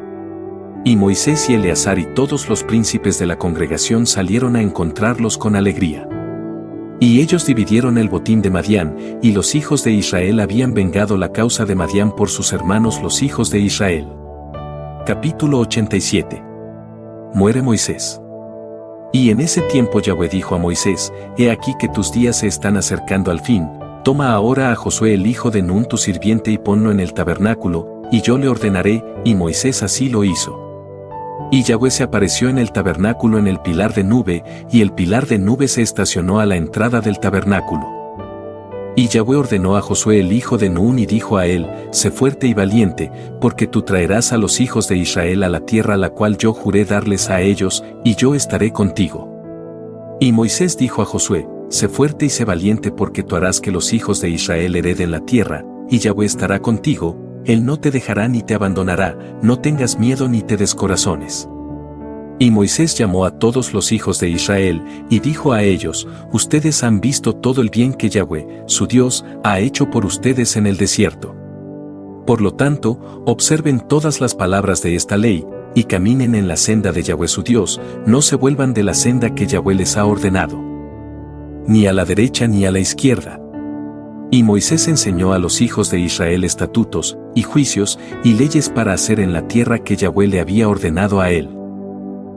Y Moisés y Eleazar y todos los príncipes de la congregación salieron a encontrarlos con alegría. Y ellos dividieron el botín de Madián, y los hijos de Israel habían vengado la causa de Madián por sus hermanos los hijos de Israel. Capítulo 87. Muere Moisés. Y en ese tiempo Yahweh dijo a Moisés: he aquí que tus días se están acercando al fin. Toma ahora a Josué el hijo de Nun tu sirviente y ponlo en el tabernáculo, y yo le ordenaré, y Moisés así lo hizo. Y Yahweh se apareció en el tabernáculo en el pilar de nube, y el pilar de nube se estacionó a la entrada del tabernáculo. Y Yahweh ordenó a Josué el hijo de Nun y dijo a él: sé fuerte y valiente, porque tú traerás a los hijos de Israel a la tierra la cual yo juré darles a ellos, y yo estaré contigo. Y Moisés dijo a Josué: sé fuerte y sé valiente porque tú harás que los hijos de Israel hereden la tierra, y Yahweh estará contigo, él no te dejará ni te abandonará, no tengas miedo ni te descorazones. Y Moisés llamó a todos los hijos de Israel, y dijo a ellos: ustedes han visto todo el bien que Yahweh, su Dios, ha hecho por ustedes en el desierto. Por lo tanto, observen todas las palabras de esta ley, y caminen en la senda de Yahweh su Dios, no se vuelvan de la senda que Yahweh les ha ordenado, ni a la derecha ni a la izquierda. Y Moisés enseñó a los hijos de Israel estatutos, y juicios, y leyes para hacer en la tierra que Yahweh le había ordenado a él.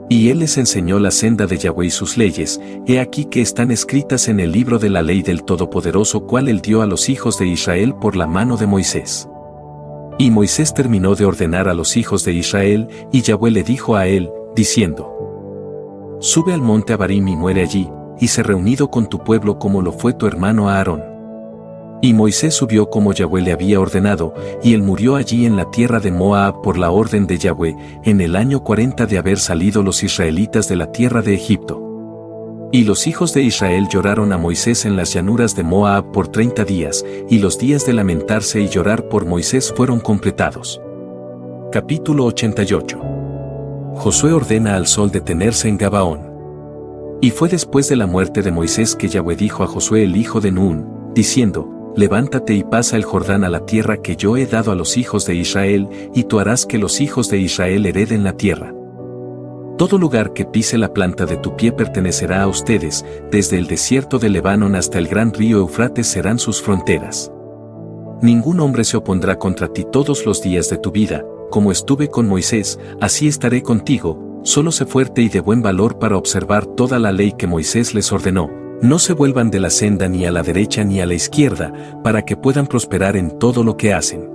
Y él les enseñó la senda de Yahweh y sus leyes, he aquí que están escritas en el libro de la ley del Todopoderoso cual él dio a los hijos de Israel por la mano de Moisés. Y Moisés terminó de ordenar a los hijos de Israel, y Yahweh le dijo a él, diciendo: sube al monte Abarim y muere allí, y sé reunido con tu pueblo como lo fue tu hermano Aarón. Y Moisés subió como Yahweh le había ordenado, y él murió allí en la tierra de Moab por la orden de Yahweh, en el año 40 de haber salido los israelitas de la tierra de Egipto. Y los hijos de Israel lloraron a Moisés en las llanuras de Moab por 30 días, y los días de lamentarse y llorar por Moisés fueron completados. Capítulo 88. Josué ordena al sol detenerse en Gabaón. Y fue después de la muerte de Moisés que Yahweh dijo a Josué el hijo de Nun, diciendo, levántate y pasa el Jordán a la tierra que yo he dado a los hijos de Israel, y tú harás que los hijos de Israel hereden la tierra. Todo lugar que pise la planta de tu pie pertenecerá a ustedes, desde el desierto de Lebanon hasta el gran río Eufrates serán sus fronteras. Ningún hombre se opondrá contra ti todos los días de tu vida, como estuve con Moisés, así estaré contigo, solo sé fuerte y de buen valor para observar toda la ley que Moisés les ordenó. No se vuelvan de la senda ni a la derecha ni a la izquierda, para que puedan prosperar en todo lo que hacen.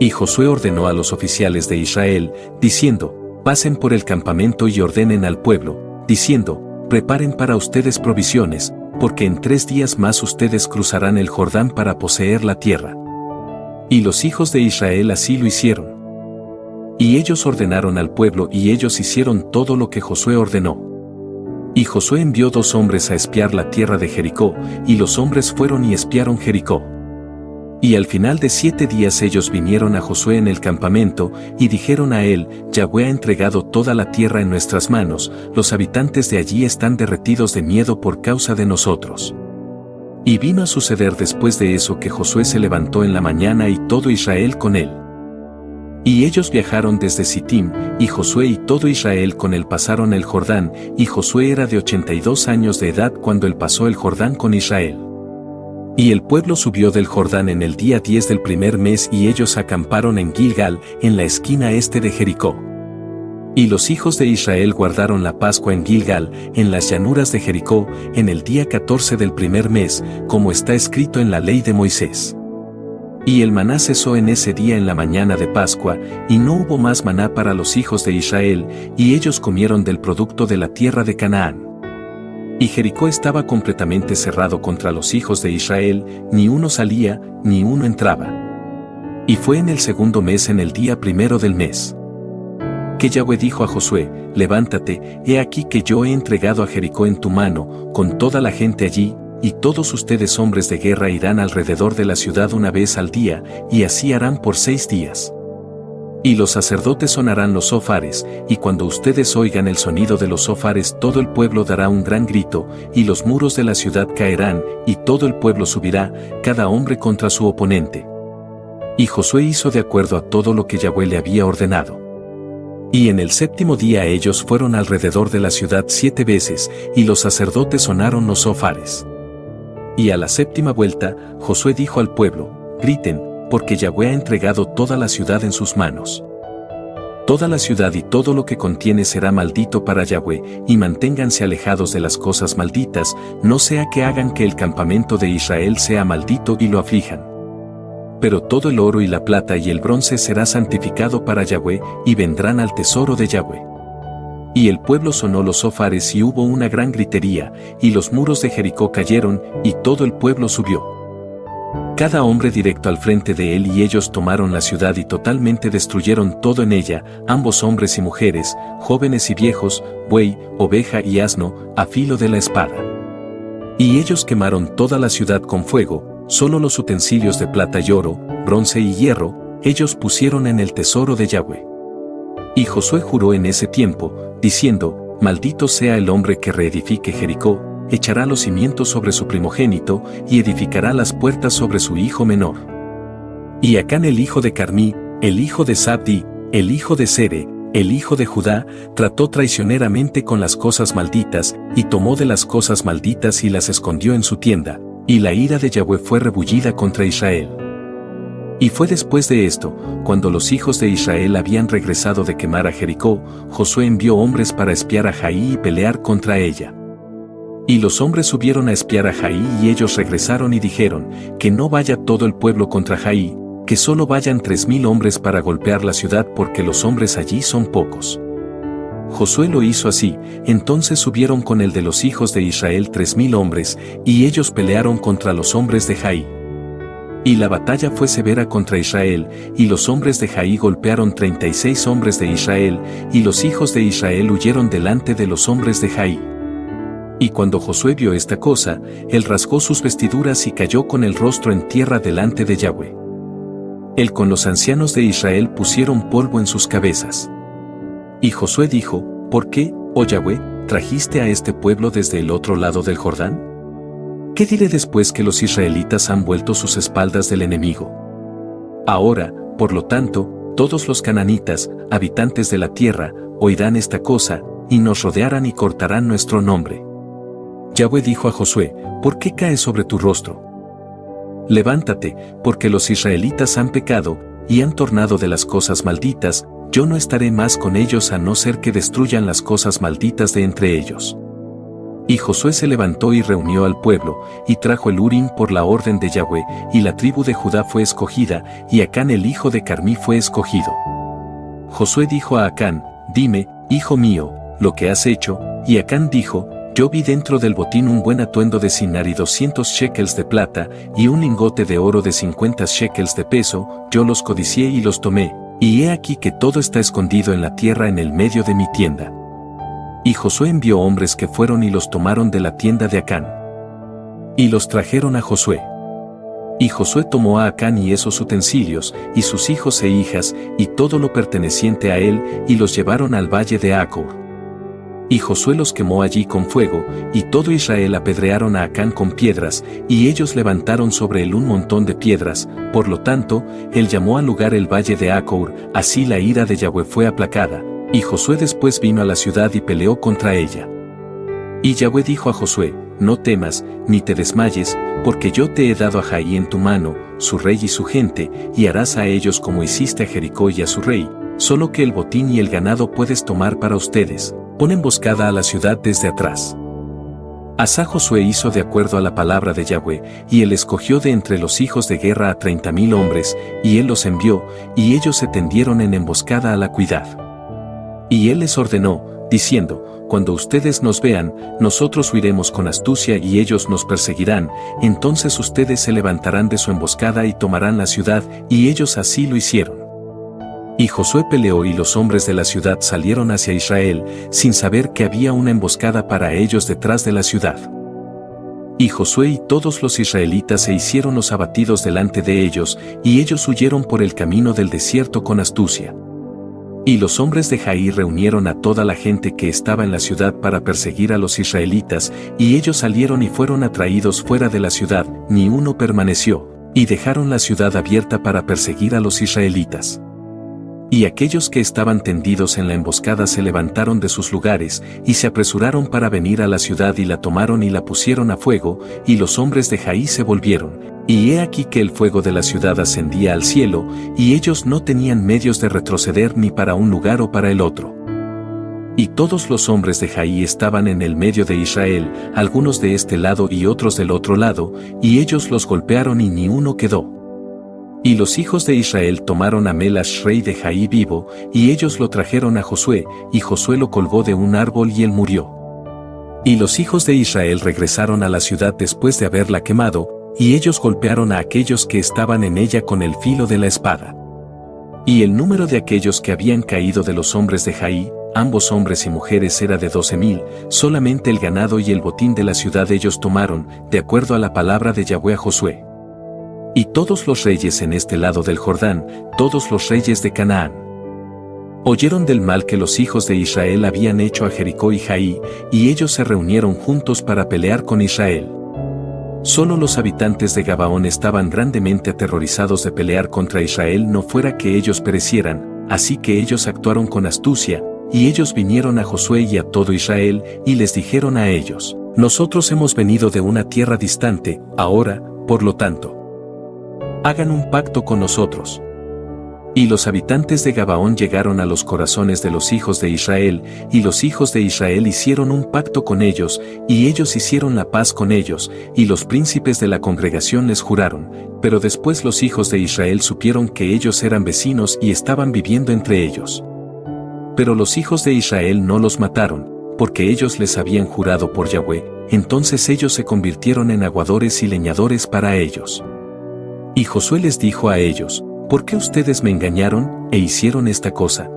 Y Josué ordenó a los oficiales de Israel, diciendo, pasen por el campamento y ordenen al pueblo, diciendo, preparen para ustedes provisiones, porque en 3 días más ustedes cruzarán el Jordán para poseer la tierra. Y los hijos de Israel así lo hicieron. Y ellos ordenaron al pueblo y ellos hicieron todo lo que Josué ordenó. Y Josué envió 2 hombres a espiar la tierra de Jericó, y los hombres fueron y espiaron Jericó. Y al final de 7 días ellos vinieron a Josué en el campamento, y dijeron a él, Yahweh ha entregado toda la tierra en nuestras manos, los habitantes de allí están derretidos de miedo por causa de nosotros. Y vino a suceder después de eso que Josué se levantó en la mañana y todo Israel con él. Y ellos viajaron desde Sittim, y Josué y todo Israel con él pasaron el Jordán, y Josué era de 82 años de edad cuando él pasó el Jordán con Israel. Y el pueblo subió del Jordán en el día 10 del primer mes y ellos acamparon en Gilgal, en la esquina este de Jericó. Y los hijos de Israel guardaron la Pascua en Gilgal, en las llanuras de Jericó, en el día 14 del primer mes, como está escrito en la ley de Moisés. Y el maná cesó en ese día en la mañana de Pascua, y no hubo más maná para los hijos de Israel, y ellos comieron del producto de la tierra de Canaán. Y Jericó estaba completamente cerrado contra los hijos de Israel, ni uno salía, ni uno entraba. Y fue en el segundo mes en el día primero del mes que Yahweh dijo a Josué, levántate, he aquí que yo he entregado a Jericó en tu mano, con toda la gente allí, y todos ustedes hombres de guerra irán alrededor de la ciudad una vez al día, y así harán por 6 días. Y los sacerdotes sonarán los zófares, y cuando ustedes oigan el sonido de los zófares todo el pueblo dará un gran grito, y los muros de la ciudad caerán, y todo el pueblo subirá, cada hombre contra su oponente. Y Josué hizo de acuerdo a todo lo que Yahweh le había ordenado. Y en el 7º día ellos fueron alrededor de la ciudad 7 veces, y los sacerdotes sonaron los zófares. Y a la 7ª vuelta, Josué dijo al pueblo, griten, porque Yahweh ha entregado toda la ciudad en sus manos. Toda la ciudad y todo lo que contiene será maldito para Yahweh, y manténganse alejados de las cosas malditas, no sea que hagan que el campamento de Israel sea maldito y lo aflijan. Pero todo el oro y la plata y el bronce será santificado para Yahweh, y vendrán al tesoro de Yahweh. Y el pueblo sonó los zófares y hubo una gran gritería, y los muros de Jericó cayeron, y todo el pueblo subió. Cada hombre directo al frente de él y ellos tomaron la ciudad y totalmente destruyeron todo en ella, ambos hombres y mujeres, jóvenes y viejos, buey, oveja y asno, a filo de la espada. Y ellos quemaron toda la ciudad con fuego, solo los utensilios de plata y oro, bronce y hierro, ellos pusieron en el tesoro de Yahweh. Y Josué juró en ese tiempo, diciendo, maldito sea el hombre que reedifique Jericó, echará los cimientos sobre su primogénito, y edificará las puertas sobre su hijo menor. Y Acán el hijo de Carmí, el hijo de Sabdi, el hijo de Sere, el hijo de Judá, trató traicioneramente con las cosas malditas, y tomó de las cosas malditas y las escondió en su tienda, y la ira de Yahweh fue rebullida contra Israel. Y fue después de esto, cuando los hijos de Israel habían regresado de quemar a Jericó, Josué envió hombres para espiar a Jaí y pelear contra ella. Y los hombres subieron a espiar a Jaí y ellos regresaron y dijeron, que no vaya todo el pueblo contra Jaí, que solo vayan 3000 hombres para golpear la ciudad porque los hombres allí son pocos. Josué lo hizo así, entonces subieron con el de los hijos de Israel 3000 hombres, y ellos pelearon contra los hombres de Jaí. Y la batalla fue severa contra Israel, y los hombres de Jaí golpearon 36 hombres de Israel, y los hijos de Israel huyeron delante de los hombres de Jaí. Y cuando Josué vio esta cosa, él rasgó sus vestiduras y cayó con el rostro en tierra delante de Yahweh. Él con los ancianos de Israel pusieron polvo en sus cabezas. Y Josué dijo, ¿por qué, oh Yahweh, trajiste a este pueblo desde el otro lado del Jordán? ¿Qué diré después que los israelitas han vuelto sus espaldas del enemigo? Ahora, por lo tanto, todos los cananitas, habitantes de la tierra, oirán esta cosa, y nos rodearán y cortarán nuestro nombre. Yahweh dijo a Josué, ¿por qué caes sobre tu rostro? Levántate, porque los israelitas han pecado, y han tornado de las cosas malditas, yo no estaré más con ellos a no ser que destruyan las cosas malditas de entre ellos. Y Josué se levantó y reunió al pueblo, y trajo el Urim por la orden de Yahweh, y la tribu de Judá fue escogida, y Acán el hijo de Carmí fue escogido. Josué dijo a Acán, dime, hijo mío, lo que has hecho, y Acán dijo, yo vi dentro del botín un buen atuendo de Sinar y 200 shekels de plata, y un lingote de oro de 50 shekels de peso, yo los codicié y los tomé, y he aquí que todo está escondido en la tierra en el medio de mi tienda. Y Josué envió hombres que fueron y los tomaron de la tienda de Acán. Y los trajeron a Josué. Y Josué tomó a Acán y esos utensilios, y sus hijos e hijas, y todo lo perteneciente a él, y los llevaron al valle de Acor. Y Josué los quemó allí con fuego, y todo Israel apedrearon a Acán con piedras, y ellos levantaron sobre él un montón de piedras, por lo tanto, él llamó al lugar el valle de Acor, así la ira de Yahweh fue aplacada, y Josué después vino a la ciudad y peleó contra ella. Y Yahweh dijo a Josué, no temas, ni te desmayes, porque yo te he dado a Jai en tu mano, su rey y su gente, y harás a ellos como hiciste a Jericó y a su rey, solo que el botín y el ganado puedes tomar para ustedes. Pon emboscada a la ciudad desde atrás. Asá Josué hizo de acuerdo a la palabra de Yahweh, y él escogió de entre los hijos de guerra a 30,000 hombres, y él los envió, y ellos se tendieron en emboscada a la ciudad. Y él les ordenó, diciendo, cuando ustedes nos vean, nosotros huiremos con astucia y ellos nos perseguirán, entonces ustedes se levantarán de su emboscada y tomarán la ciudad, y ellos así lo hicieron. Y Josué peleó y los hombres de la ciudad salieron hacia Israel, sin saber que había una emboscada para ellos detrás de la ciudad. Y Josué y todos los israelitas se hicieron los abatidos delante de ellos, y ellos huyeron por el camino del desierto con astucia. Y los hombres de Jai reunieron a toda la gente que estaba en la ciudad para perseguir a los israelitas, y ellos salieron y fueron atraídos fuera de la ciudad, ni uno permaneció, y dejaron la ciudad abierta para perseguir a los israelitas. Y aquellos que estaban tendidos en la emboscada se levantaron de sus lugares, y se apresuraron para venir a la ciudad y la tomaron y la pusieron a fuego, y los hombres de Jai se volvieron, y he aquí que el fuego de la ciudad ascendía al cielo, y ellos no tenían medios de retroceder ni para un lugar o para el otro. Y todos los hombres de Jai estaban en el medio de Israel, algunos de este lado y otros del otro lado, y ellos los golpearon y ni uno quedó. Y los hijos de Israel tomaron a Melash rey de Jai vivo, y ellos lo trajeron a Josué, y Josué lo colgó de un árbol y él murió. Y los hijos de Israel regresaron a la ciudad después de haberla quemado, y ellos golpearon a aquellos que estaban en ella con el filo de la espada. Y el número de aquellos que habían caído de los hombres de Jai, ambos hombres y mujeres, era de 12,000, solamente el ganado y el botín de la ciudad ellos tomaron, de acuerdo a la palabra de Yahweh a Josué. Y todos los reyes en este lado del Jordán, todos los reyes de Canaán, oyeron del mal que los hijos de Israel habían hecho a Jericó y Jai, y ellos se reunieron juntos para pelear con Israel. Solo los habitantes de Gabaón estaban grandemente aterrorizados de pelear contra Israel, no fuera que ellos perecieran, así que ellos actuaron con astucia, y ellos vinieron a Josué y a todo Israel, y les dijeron a ellos, nosotros hemos venido de una tierra distante, ahora, por lo tanto, hagan un pacto con nosotros. Y los habitantes de Gabaón llegaron a los corazones de los hijos de Israel, y los hijos de Israel hicieron un pacto con ellos, y ellos hicieron la paz con ellos, y los príncipes de la congregación les juraron, pero después los hijos de Israel supieron que ellos eran vecinos y estaban viviendo entre ellos. Pero los hijos de Israel no los mataron, porque ellos les habían jurado por Yahweh, entonces ellos se convirtieron en aguadores y leñadores para ellos. Y Josué les dijo a ellos, ¿por qué ustedes me engañaron, e hicieron esta cosa?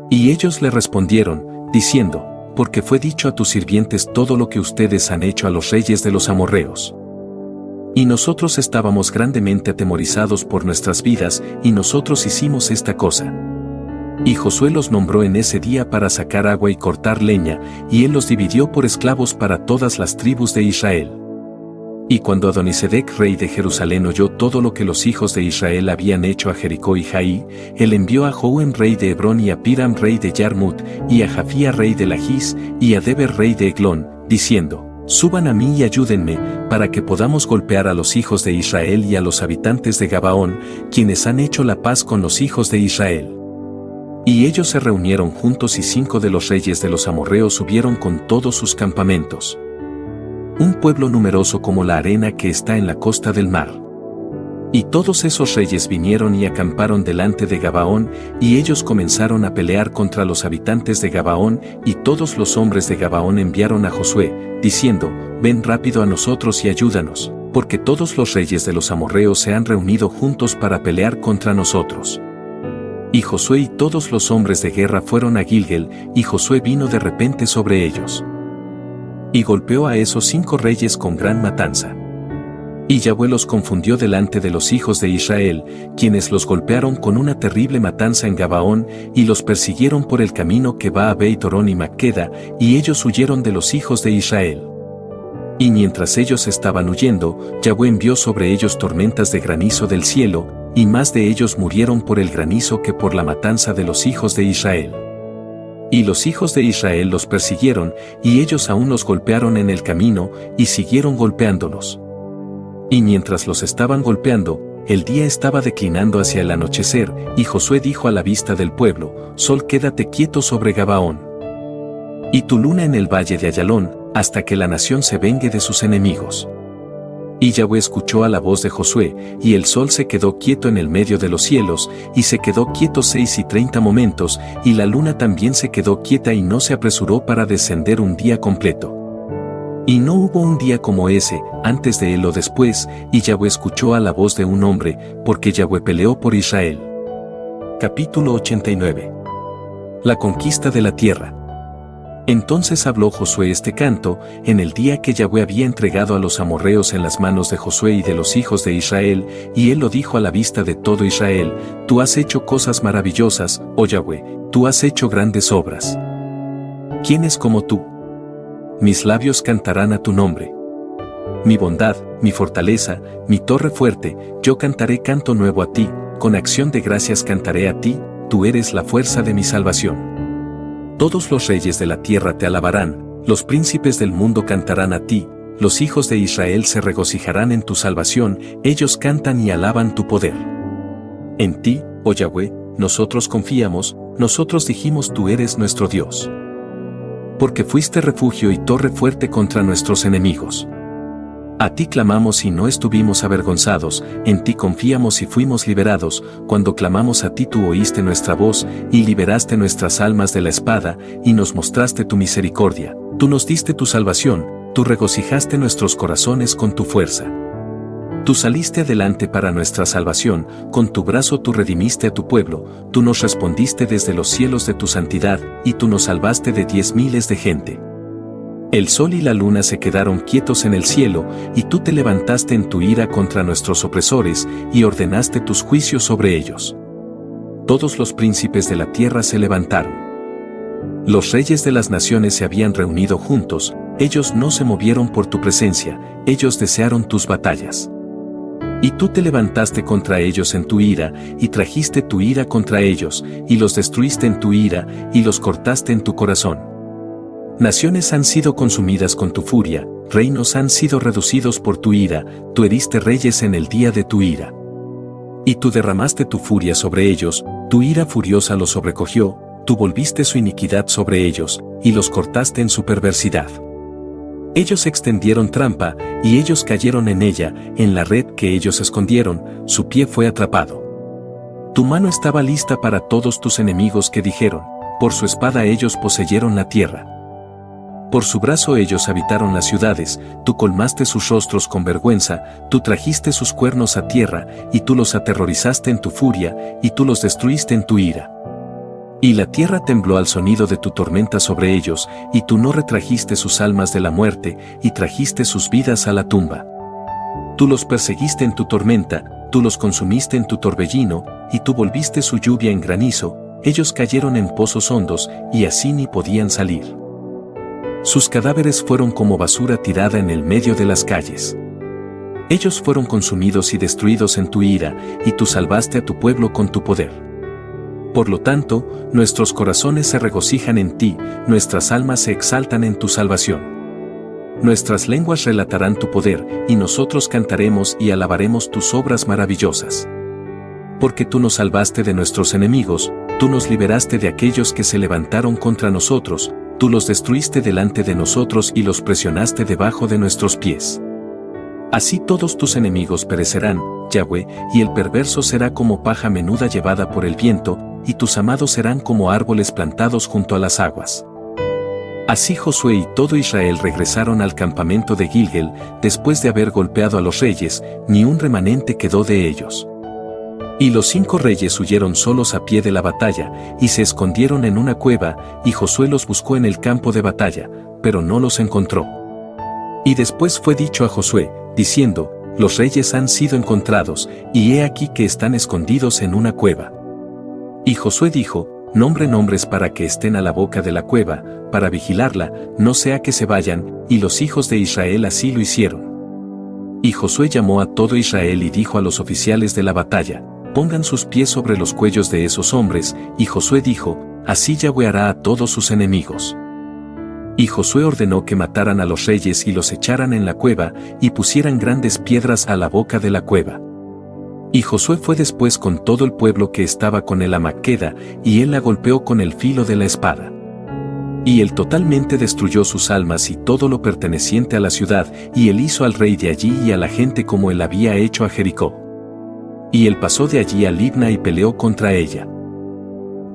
Y ellos le respondieron, diciendo, porque fue dicho a tus sirvientes todo lo que ustedes han hecho a los reyes de los amorreos. Y nosotros estábamos grandemente atemorizados por nuestras vidas, y nosotros hicimos esta cosa. Y Josué los nombró en ese día para sacar agua y cortar leña, y él los dividió por esclavos para todas las tribus de Israel. Y cuando Adonisedec rey de Jerusalén oyó todo lo que los hijos de Israel habían hecho a Jericó y Jaí, él envió a Joúem rey de Hebrón y a Piram rey de Yarmut, y a Jafía rey de Lachís, y a Deber rey de Eglón, diciendo: Suban a mí y ayúdenme, para que podamos golpear a los hijos de Israel y a los habitantes de Gabaón, quienes han hecho la paz con los hijos de Israel. Y ellos se reunieron juntos y 5 de los reyes de los amorreos subieron con todos sus campamentos. Un pueblo numeroso como la arena que está en la costa del mar. Y todos esos reyes vinieron y acamparon delante de Gabaón, y ellos comenzaron a pelear contra los habitantes de Gabaón, y todos los hombres de Gabaón enviaron a Josué, diciendo: Ven rápido a nosotros y ayúdanos, porque todos los reyes de los amorreos se han reunido juntos para pelear contra nosotros. Y Josué y todos los hombres de guerra fueron a Gilgal, y Josué vino de repente sobre ellos. Y golpeó a esos 5 reyes con gran matanza. Y Yahweh los confundió delante de los hijos de Israel, quienes los golpearon con una terrible matanza en Gabaón, y los persiguieron por el camino que va a Beit Horón y Maqueda, y ellos huyeron de los hijos de Israel. Y mientras ellos estaban huyendo, Yahweh envió sobre ellos tormentas de granizo del cielo, y más de ellos murieron por el granizo que por la matanza de los hijos de Israel. Y los hijos de Israel los persiguieron, y ellos aún los golpearon en el camino, y siguieron golpeándolos. Y mientras los estaban golpeando, el día estaba declinando hacia el anochecer, y Josué dijo a la vista del pueblo: Sol, quédate quieto sobre Gabaón. Y tu luna en el valle de Ayalón, hasta que la nación se vengue de sus enemigos. Y Yahweh escuchó a la voz de Josué, y el sol se quedó quieto en el medio de los cielos, y se quedó quieto 6:30 momentos, y la luna también se quedó quieta y no se apresuró para descender un día completo. Y no hubo un día como ese, antes de él o después, y Yahweh escuchó a la voz de un hombre, porque Yahweh peleó por Israel. Capítulo 89. La conquista de la tierra. Entonces habló Josué este canto, en el día que Yahweh había entregado a los amorreos en las manos de Josué y de los hijos de Israel, y él lo dijo a la vista de todo Israel: Tú has hecho cosas maravillosas, oh Yahweh, tú has hecho grandes obras. ¿Quién es como tú? Mis labios cantarán a tu nombre. Mi bondad, mi fortaleza, mi torre fuerte, yo cantaré canto nuevo a ti, con acción de gracias cantaré a ti, tú eres la fuerza de mi salvación. Todos los reyes de la tierra te alabarán, los príncipes del mundo cantarán a ti, los hijos de Israel se regocijarán en tu salvación, ellos cantan y alaban tu poder. En ti, oh Yahweh, nosotros confiamos, nosotros dijimos: Tú eres nuestro Dios. Porque fuiste refugio y torre fuerte contra nuestros enemigos. A ti clamamos y no estuvimos avergonzados, en ti confiamos y fuimos liberados, cuando clamamos a ti tú oíste nuestra voz, y liberaste nuestras almas de la espada, y nos mostraste tu misericordia, tú nos diste tu salvación, tú regocijaste nuestros corazones con tu fuerza. Tú saliste adelante para nuestra salvación, con tu brazo tú redimiste a tu pueblo, tú nos respondiste desde los cielos de tu santidad, y tú nos salvaste de 10,000 de gente. El sol y la luna se quedaron quietos en el cielo, y tú te levantaste en tu ira contra nuestros opresores, y ordenaste tus juicios sobre ellos. Todos los príncipes de la tierra se levantaron. Los reyes de las naciones se habían reunido juntos, ellos no se movieron por tu presencia, ellos desearon tus batallas. Y tú te levantaste contra ellos en tu ira, y trajiste tu ira contra ellos, y los destruiste en tu ira, y los cortaste en tu corazón. Naciones han sido consumidas con tu furia, reinos han sido reducidos por tu ira, tú heriste reyes en el día de tu ira. Y tú derramaste tu furia sobre ellos, tu ira furiosa los sobrecogió, tú volviste su iniquidad sobre ellos, y los cortaste en su perversidad. Ellos extendieron trampa, y ellos cayeron en ella, en la red que ellos escondieron, su pie fue atrapado. Tu mano estaba lista para todos tus enemigos que dijeron: Por su espada ellos poseyeron la tierra. Por su brazo ellos habitaron las ciudades, tú colmaste sus rostros con vergüenza, tú trajiste sus cuernos a tierra, y tú los aterrorizaste en tu furia, y tú los destruiste en tu ira. Y la tierra tembló al sonido de tu tormenta sobre ellos, y tú no retrajiste sus almas de la muerte, y trajiste sus vidas a la tumba. Tú los perseguiste en tu tormenta, tú los consumiste en tu torbellino, y tú volviste su lluvia en granizo, ellos cayeron en pozos hondos, y así ni podían salir. Sus cadáveres fueron como basura tirada en el medio de las calles. Ellos fueron consumidos y destruidos en tu ira, y tú salvaste a tu pueblo con tu poder. Por lo tanto, nuestros corazones se regocijan en ti, nuestras almas se exaltan en tu salvación. Nuestras lenguas relatarán tu poder, y nosotros cantaremos y alabaremos tus obras maravillosas. Porque tú nos salvaste de nuestros enemigos, tú nos liberaste de aquellos que se levantaron contra nosotros, tú los destruiste delante de nosotros y los presionaste debajo de nuestros pies. Así todos tus enemigos perecerán, Yahweh, y el perverso será como paja menuda llevada por el viento, y tus amados serán como árboles plantados junto a las aguas. Así Josué y todo Israel regresaron al campamento de Gilgal, después de haber golpeado a los reyes, ni un remanente quedó de ellos. Y los 5 reyes huyeron solos a pie de la batalla, y se escondieron en una cueva, y Josué los buscó en el campo de batalla, pero no los encontró. Y después fue dicho a Josué, diciendo, los reyes han sido encontrados, y he aquí que están escondidos en una cueva. Y Josué dijo, nombren hombres para que estén a la boca de la cueva, para vigilarla, no sea que se vayan, y los hijos de Israel así lo hicieron. Y Josué llamó a todo Israel y dijo a los oficiales de la batalla, pongan sus pies sobre los cuellos de esos hombres, y Josué dijo, así Yahweh hará a todos sus enemigos. Y Josué ordenó que mataran a los reyes y los echaran en la cueva, y pusieran grandes piedras a la boca de la cueva. Y Josué fue después con todo el pueblo que estaba con él a Maqueda, y él la golpeó con el filo de la espada. Y él totalmente destruyó sus almas y todo lo perteneciente a la ciudad, y él hizo al rey de allí y a la gente como él había hecho a Jericó. Y él pasó de allí a Libna y peleó contra ella.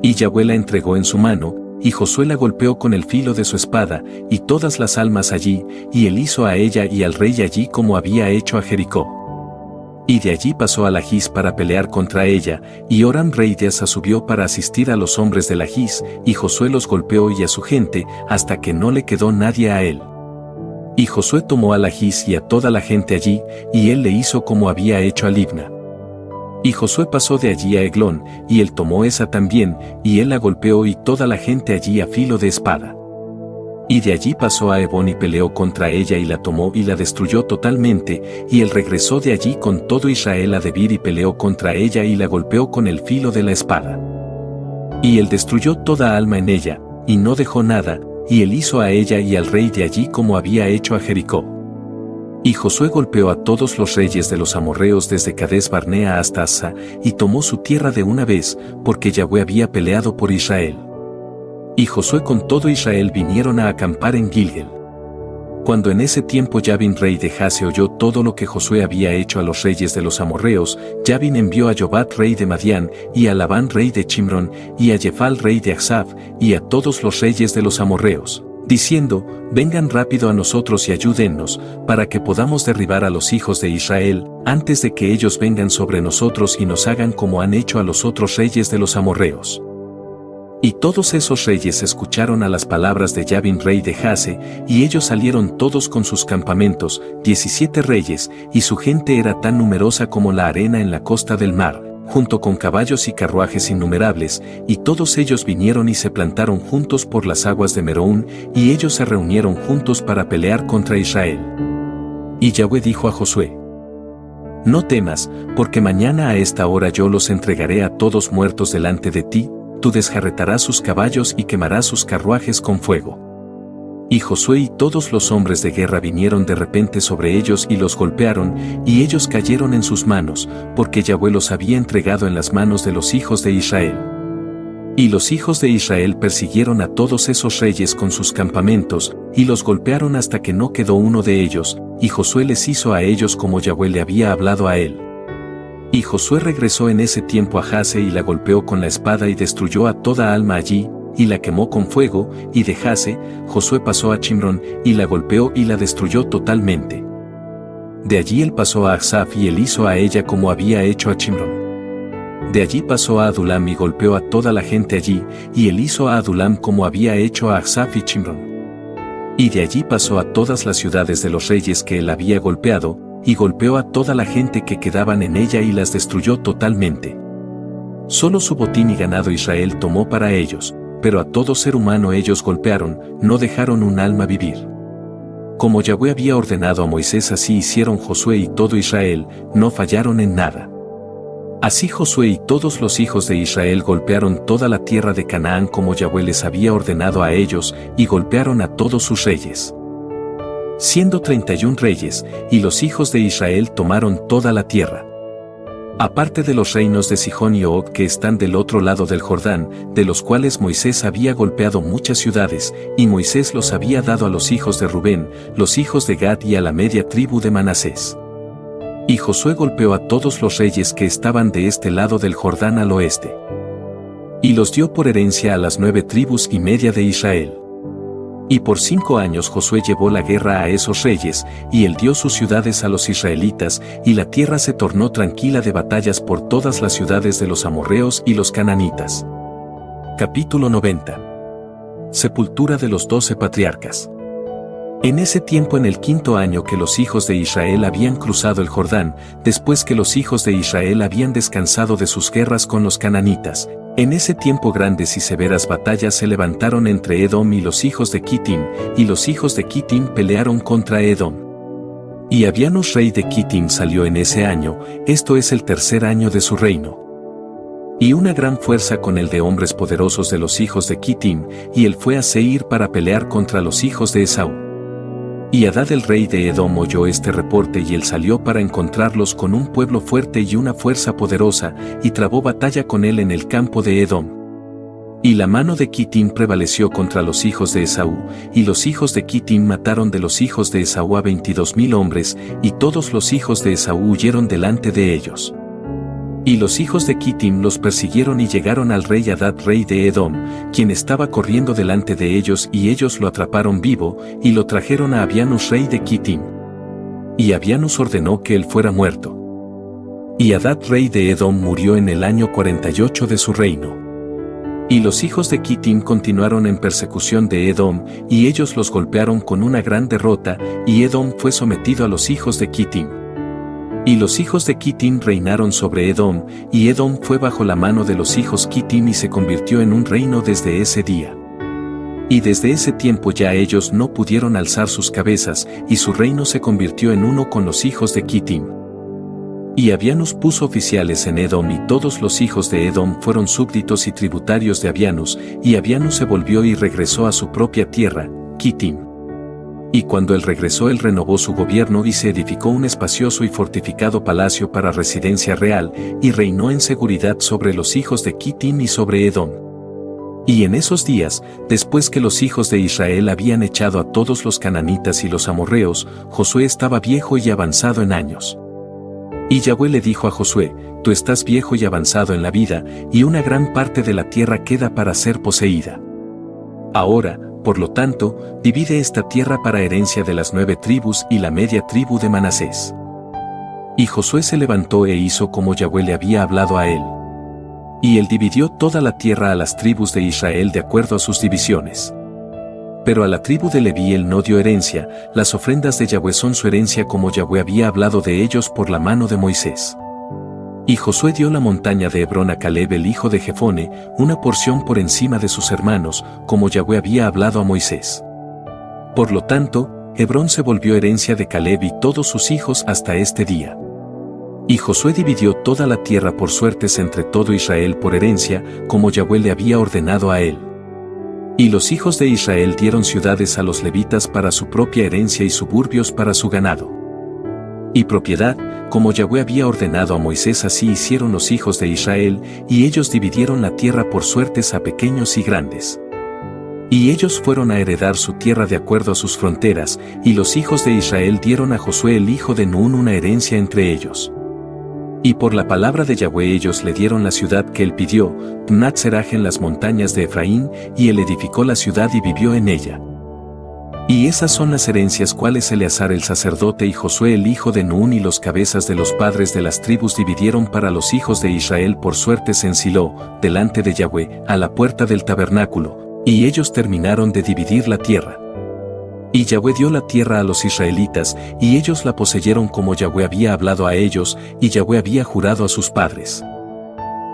Y Yahweh la entregó en su mano, y Josué la golpeó con el filo de su espada, y todas las almas allí, y él hizo a ella y al rey allí como había hecho a Jericó. Y de allí pasó a Lachis para pelear contra ella, y Horam rey de Asa subió para asistir a los hombres de Lachis, y Josué los golpeó y a su gente, hasta que no le quedó nadie a él. Y Josué tomó a Lachis y a toda la gente allí, y él le hizo como había hecho a Libna. Y Josué pasó de allí a Eglón, y él tomó esa también, y él la golpeó y toda la gente allí a filo de espada. Y de allí pasó a Hebón y peleó contra ella y la tomó y la destruyó totalmente, y él regresó de allí con todo Israel a Debir y peleó contra ella y la golpeó con el filo de la espada. Y él destruyó toda alma en ella, y no dejó nada, y él hizo a ella y al rey de allí como había hecho a Jericó. Y Josué golpeó a todos los reyes de los amorreos desde Cades Barnea hasta Asa, y tomó su tierra de una vez, porque Yahweh había peleado por Israel. Y Josué con todo Israel vinieron a acampar en Gilgal. Cuando en ese tiempo Yabin rey de Jase oyó todo lo que Josué había hecho a los reyes de los amorreos, Yabin envió a Jobat rey de Madián, y a Labán rey de Chimrón, y a Jefal rey de Achsaf, y a todos los reyes de los amorreos, diciendo, vengan rápido a nosotros y ayúdennos, para que podamos derribar a los hijos de Israel, antes de que ellos vengan sobre nosotros y nos hagan como han hecho a los otros reyes de los amorreos. Y todos esos reyes escucharon a las palabras de Yabin rey de Jase, y ellos salieron todos con sus campamentos, 17 reyes, y su gente era tan numerosa como la arena en la costa del mar, junto con caballos y carruajes innumerables, y todos ellos vinieron y se plantaron juntos por las aguas de Meroún, y ellos se reunieron juntos para pelear contra Israel. Y Yahweh dijo a Josué, no temas, porque mañana a esta hora yo los entregaré a todos muertos delante de ti, tú desjarretarás sus caballos y quemarás sus carruajes con fuego. Y Josué y todos los hombres de guerra vinieron de repente sobre ellos y los golpearon, y ellos cayeron en sus manos, porque Yahweh los había entregado en las manos de los hijos de Israel. Y los hijos de Israel persiguieron a todos esos reyes con sus campamentos, y los golpearon hasta que no quedó uno de ellos, y Josué les hizo a ellos como Yahweh le había hablado a él. Y Josué regresó en ese tiempo a Jase y la golpeó con la espada y destruyó a toda alma allí, y la quemó con fuego, y de Jase, Josué pasó a Chimrón, y la golpeó y la destruyó totalmente. De allí él pasó a Achsaf y él hizo a ella como había hecho a Chimrón. De allí pasó a Adulam y golpeó a toda la gente allí, y él hizo a Adulam como había hecho a Achsaf y Chimrón. Y de allí pasó a todas las ciudades de los reyes que él había golpeado, y golpeó a toda la gente que quedaban en ella y las destruyó totalmente. Solo su botín y ganado Israel tomó para ellos, pero a todo ser humano ellos golpearon, no dejaron un alma vivir. Como Yahweh había ordenado a Moisés, así hicieron Josué y todo Israel, no fallaron en nada. Así Josué y todos los hijos de Israel golpearon toda la tierra de Canaán como Yahweh les había ordenado a ellos, y golpearon a todos sus reyes. Siendo 31 reyes, y los hijos de Israel tomaron toda la tierra. Aparte de los reinos de Sihón y Og que están del otro lado del Jordán, de los cuales Moisés había golpeado muchas ciudades, y Moisés los había dado a los hijos de Rubén, los hijos de Gad y a la media tribu de Manasés. Y Josué golpeó a todos los reyes que estaban de este lado del Jordán al oeste. Y los dio por herencia a las 9 tribus y media de Israel. Y por 5 años Josué llevó la guerra a esos reyes, y él dio sus ciudades a los israelitas, y la tierra se tornó tranquila de batallas por todas las ciudades de los amorreos y los cananitas. Capítulo 90. Sepultura de los 12 patriarcas. En ese tiempo, en el 5.º año que los hijos de Israel habían cruzado el Jordán, después que los hijos de Israel habían descansado de sus guerras con los cananitas, en ese tiempo grandes y severas batallas se levantaron entre Edom y los hijos de Kittim, y los hijos de Kittim pelearon contra Edom. Y Abianus rey de Kittim salió en ese año, esto es el 3.er año de su reino. Y una gran fuerza con el de hombres poderosos de los hijos de Kittim, y él fue a Seir para pelear contra los hijos de Esaú. Y Hadad el rey de Edom oyó este reporte y él salió para encontrarlos con un pueblo fuerte y una fuerza poderosa, y trabó batalla con él en el campo de Edom. Y la mano de Kittim prevaleció contra los hijos de Esaú, y los hijos de Kittim mataron de los hijos de Esaú a 22,000 hombres, y todos los hijos de Esaú huyeron delante de ellos. Y los hijos de Kittim los persiguieron y llegaron al rey Hadad rey de Edom, quien estaba corriendo delante de ellos, y ellos lo atraparon vivo, y lo trajeron a Abianus rey de Kittim. Y Abianus ordenó que él fuera muerto. Y Hadad rey de Edom murió en el año 48 de su reino. Y los hijos de Kittim continuaron en persecución de Edom, y ellos los golpearon con una gran derrota, y Edom fue sometido a los hijos de Kittim. Y los hijos de Kittim reinaron sobre Edom, y Edom fue bajo la mano de los hijos Kittim y se convirtió en un reino desde ese día. Y desde ese tiempo ya ellos no pudieron alzar sus cabezas, y su reino se convirtió en uno con los hijos de Kittim. Y Abianus puso oficiales en Edom, y todos los hijos de Edom fueron súbditos y tributarios de Abianus, y Abianus se volvió y regresó a su propia tierra, Kittim. Y cuando él regresó, él renovó su gobierno y se edificó un espacioso y fortificado palacio para residencia real, y reinó en seguridad sobre los hijos de Kittim y sobre Edom. Y en esos días, después que los hijos de Israel habían echado a todos los cananitas y los amorreos, Josué estaba viejo y avanzado en años. Y Yahweh le dijo a Josué: tú estás viejo y avanzado en la vida, y una gran parte de la tierra queda para ser poseída. Ahora, por lo tanto, divide esta tierra para herencia de las 9 tribus y la media tribu de Manasés. Y Josué se levantó e hizo como Yahweh le había hablado a él. Y él dividió toda la tierra a las tribus de Israel de acuerdo a sus divisiones. Pero a la tribu de Leví él no dio herencia, las ofrendas de Yahweh son su herencia como Yahweh había hablado de ellos por la mano de Moisés. Y Josué dio la montaña de Hebrón a Caleb el hijo de Jefone, una porción por encima de sus hermanos, como Yahweh había hablado a Moisés. Por lo tanto, Hebrón se volvió herencia de Caleb y todos sus hijos hasta este día. Y Josué dividió toda la tierra por suertes entre todo Israel por herencia, como Yahweh le había ordenado a él. Y los hijos de Israel dieron ciudades a los levitas para su propia herencia y suburbios para su ganado. Y propiedad, como Yahweh había ordenado a Moisés, así hicieron los hijos de Israel, y ellos dividieron la tierra por suertes a pequeños y grandes. Y ellos fueron a heredar su tierra de acuerdo a sus fronteras, y los hijos de Israel dieron a Josué el hijo de Nun una herencia entre ellos. Y por la palabra de Yahweh ellos le dieron la ciudad que él pidió, Timnat-Seraj en las montañas de Efraín, y él edificó la ciudad y vivió en ella. Y esas son las herencias cuales Eleazar el sacerdote y Josué el hijo de Nun y los cabezas de los padres de las tribus dividieron para los hijos de Israel por suertes en Silo, delante de Yahweh, a la puerta del tabernáculo, y ellos terminaron de dividir la tierra. Y Yahweh dio la tierra a los israelitas, y ellos la poseyeron como Yahweh había hablado a ellos, y Yahweh había jurado a sus padres.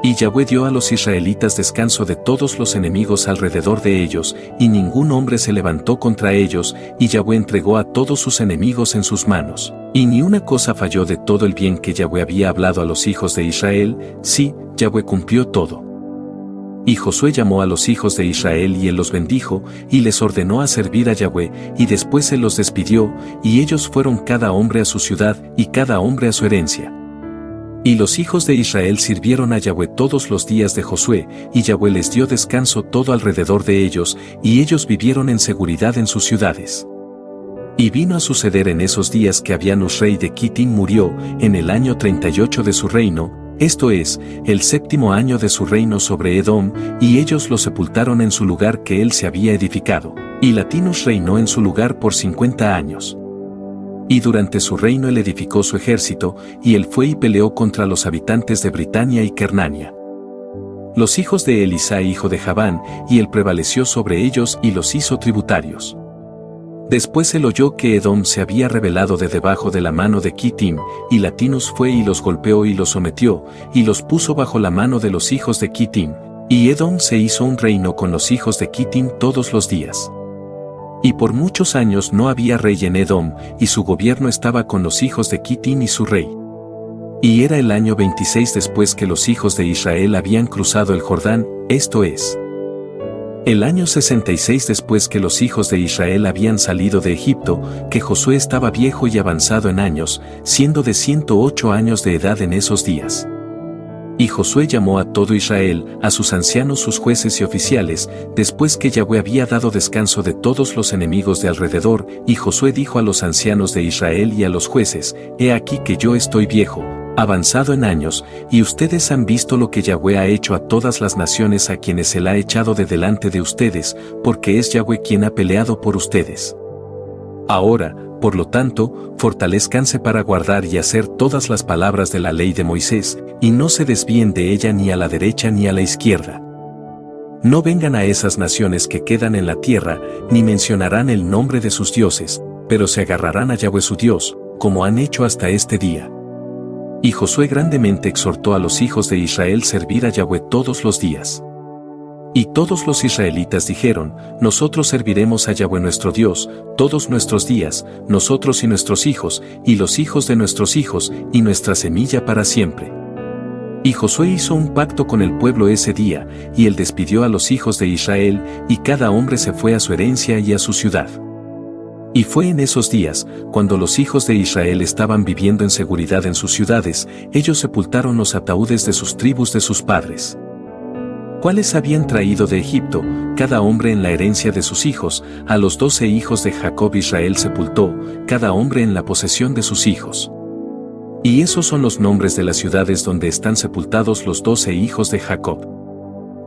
Y Yahweh dio a los israelitas descanso de todos los enemigos alrededor de ellos, y ningún hombre se levantó contra ellos, y Yahweh entregó a todos sus enemigos en sus manos. Y ni una cosa falló de todo el bien que Yahweh había hablado a los hijos de Israel, sí, Yahweh cumplió todo. Y Josué llamó a los hijos de Israel y él los bendijo, y les ordenó a servir a Yahweh, y después él los despidió, y ellos fueron cada hombre a su ciudad, y cada hombre a su herencia. Y los hijos de Israel sirvieron a Yahweh todos los días de Josué, y Yahweh les dio descanso todo alrededor de ellos, y ellos vivieron en seguridad en sus ciudades. Y vino a suceder en esos días que Abianus rey de Kittim murió, en el año 38 de su reino, esto es, el 7º año de su reino sobre Edom, y ellos lo sepultaron en su lugar que él se había edificado, y Latinus reinó en su lugar por 50 años. Y durante su reino él edificó su ejército, y él fue y peleó contra los habitantes de Britania y Kernania. Los hijos de Elisai hijo de Javán, y él prevaleció sobre ellos y los hizo tributarios. Después él oyó que Edom se había rebelado de debajo de la mano de Kittim, y Latinus fue y los golpeó y los sometió, y los puso bajo la mano de los hijos de Kittim, y Edom se hizo un reino con los hijos de Kittim todos los días. Y por muchos años no había rey en Edom, y su gobierno estaba con los hijos de Kittim y su rey. Y era el año 26 después que los hijos de Israel habían cruzado el Jordán, esto es, el año 66 después que los hijos de Israel habían salido de Egipto, que Josué estaba viejo y avanzado en años, siendo de 108 años de edad en esos días. Y Josué llamó a todo Israel, a sus ancianos, sus jueces y oficiales, después que Yahweh había dado descanso de todos los enemigos de alrededor, y Josué dijo a los ancianos de Israel y a los jueces, he aquí que yo estoy viejo, avanzado en años, y ustedes han visto lo que Yahweh ha hecho a todas las naciones a quienes él ha echado de delante de ustedes, porque es Yahweh quien ha peleado por ustedes. Ahora, por lo tanto, fortalezcanse para guardar y hacer todas las palabras de la ley de Moisés, y no se desvíen de ella ni a la derecha ni a la izquierda. No vengan a esas naciones que quedan en la tierra, ni mencionarán el nombre de sus dioses, pero se agarrarán a Yahweh su Dios, como han hecho hasta este día. Y Josué grandemente exhortó a los hijos de Israel servir a Yahweh todos los días. Y todos los israelitas dijeron, nosotros serviremos a Yahweh nuestro Dios, todos nuestros días, nosotros y nuestros hijos, y los hijos de nuestros hijos, y nuestra semilla para siempre. Y Josué hizo un pacto con el pueblo ese día, y él despidió a los hijos de Israel, y cada hombre se fue a su herencia y a su ciudad. Y fue en esos días, cuando los hijos de Israel estaban viviendo en seguridad en sus ciudades, ellos sepultaron los ataúdes de sus tribus de sus padres. ¿Cuáles habían traído de Egipto, cada hombre en la herencia de sus hijos, a los 12 hijos de Jacob Israel sepultó, cada hombre en la posesión de sus hijos? Y esos son los nombres de las ciudades donde están sepultados los 12 hijos de Jacob.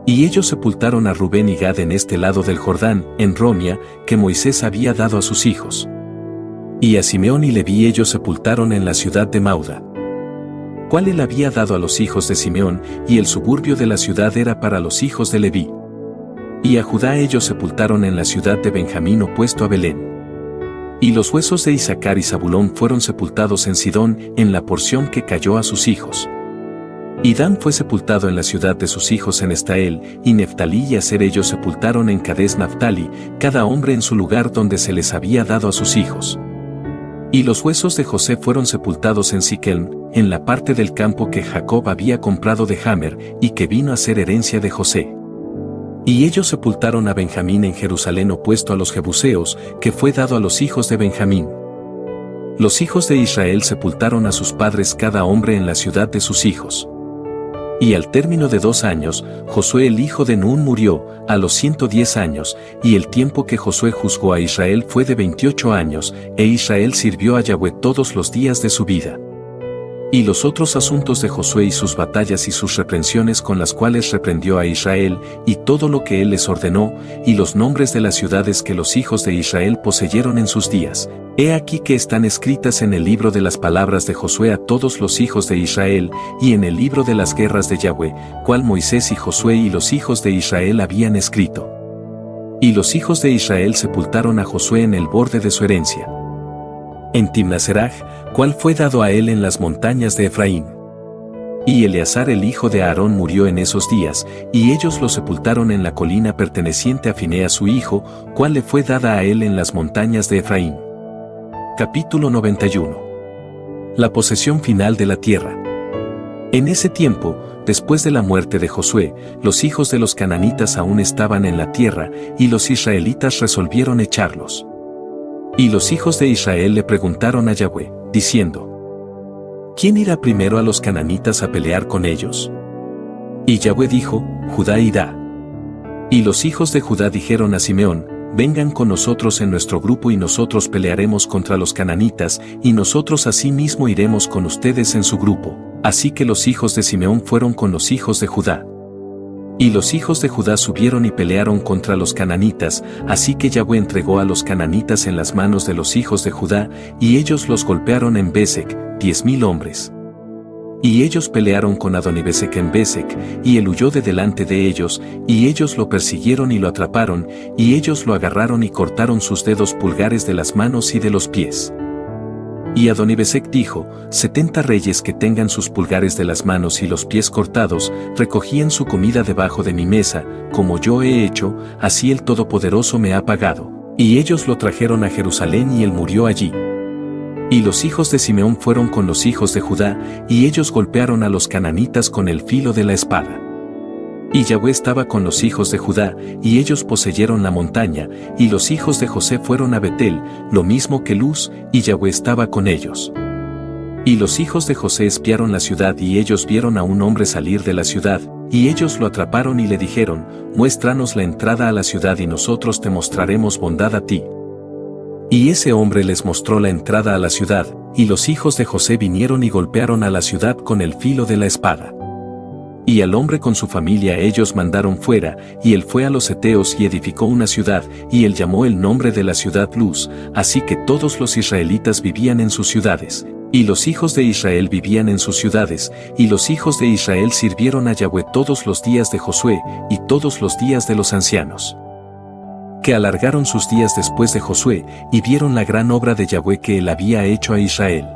Y ellos sepultaron a Rubén y Gad en este lado del Jordán, en Romia, que Moisés había dado a sus hijos. Y a Simeón y Leví ellos sepultaron en la ciudad de Mauda, cual él había dado a los hijos de Simeón, y el suburbio de la ciudad era para los hijos de Leví. Y a Judá ellos sepultaron en la ciudad de Benjamín opuesto a Belén. Y los huesos de Isaacar y Zabulón fueron sepultados en Sidón, en la porción que cayó a sus hijos. Y Dan fue sepultado en la ciudad de sus hijos en Estael, y Neftalí y Aser ellos sepultaron en Cades Naftali, cada hombre en su lugar donde se les había dado a sus hijos. Y los huesos de José fueron sepultados en Siquelm, en la parte del campo que Jacob había comprado de Hamer, y que vino a ser herencia de José. Y ellos sepultaron a Benjamín en Jerusalén opuesto a los Jebuseos, que fue dado a los hijos de Benjamín. Los hijos de Israel sepultaron a sus padres cada hombre en la ciudad de sus hijos. Y al término de 2 años, Josué el hijo de Nun murió, a los 110 años, y el tiempo que Josué juzgó a Israel fue de 28 años, e Israel sirvió a Yahweh todos los días de su vida. Y los otros asuntos de Josué y sus batallas y sus reprensiones con las cuales reprendió a Israel, y todo lo que él les ordenó, y los nombres de las ciudades que los hijos de Israel poseyeron en sus días, he aquí que están escritas en el libro de las palabras de Josué a todos los hijos de Israel, y en el libro de las guerras de Yahweh, cual Moisés y Josué y los hijos de Israel habían escrito. Y los hijos de Israel sepultaron a Josué en el borde de su herencia, en Timnaseraj, cual fue dado a él en las montañas de Efraín. Y Eleazar el hijo de Aarón murió en esos días, y ellos lo sepultaron en la colina perteneciente a Fineas su hijo, cual le fue dada a él en las montañas de Efraín. Capítulo 91. La posesión final de la tierra. En ese tiempo, después de la muerte de Josué, los hijos de los cananitas aún estaban en la tierra, y los israelitas resolvieron echarlos. Y los hijos de Israel le preguntaron a Yahweh, diciendo: ¿quién irá primero a los cananitas a pelear con ellos? Y Yahweh dijo: Judá irá. Y los hijos de Judá dijeron a Simeón: vengan con nosotros en nuestro grupo y nosotros pelearemos contra los cananitas, y nosotros asimismo iremos con ustedes en su grupo. Así que los hijos de Simeón fueron con los hijos de Judá. Y los hijos de Judá subieron y pelearon contra los cananitas, así que Yahweh entregó a los cananitas en las manos de los hijos de Judá, y ellos los golpearon en Besek, 10,000 hombres. Y ellos pelearon con Adonibesek en Besek, y él huyó de delante de ellos, y ellos lo persiguieron y lo atraparon, y ellos lo agarraron y cortaron sus dedos pulgares de las manos y de los pies. Y Adonibesek dijo: 70 reyes que tengan sus pulgares de las manos y los pies cortados, recogían su comida debajo de mi mesa, como yo he hecho, así el Todopoderoso me ha pagado. Y ellos lo trajeron a Jerusalén y él murió allí. Y los hijos de Simeón fueron con los hijos de Judá, y ellos golpearon a los cananitas con el filo de la espada. Y Yahweh estaba con los hijos de Judá, y ellos poseyeron la montaña, y los hijos de José fueron a Betel, lo mismo que Luz, y Yahweh estaba con ellos. Y los hijos de José espiaron la ciudad y ellos vieron a un hombre salir de la ciudad, y ellos lo atraparon y le dijeron: muéstranos la entrada a la ciudad y nosotros te mostraremos bondad a ti. Y ese hombre les mostró la entrada a la ciudad, y los hijos de José vinieron y golpearon a la ciudad con el filo de la espada. Y al hombre con su familia ellos mandaron fuera, y él fue a los heteos y edificó una ciudad, y él llamó el nombre de la ciudad Luz, así que todos los israelitas vivían en sus ciudades, y los hijos de Israel vivían en sus ciudades, y los hijos de Israel sirvieron a Yahweh todos los días de Josué, y todos los días de los ancianos, que alargaron sus días después de Josué, y vieron la gran obra de Yahweh que él había hecho a Israel.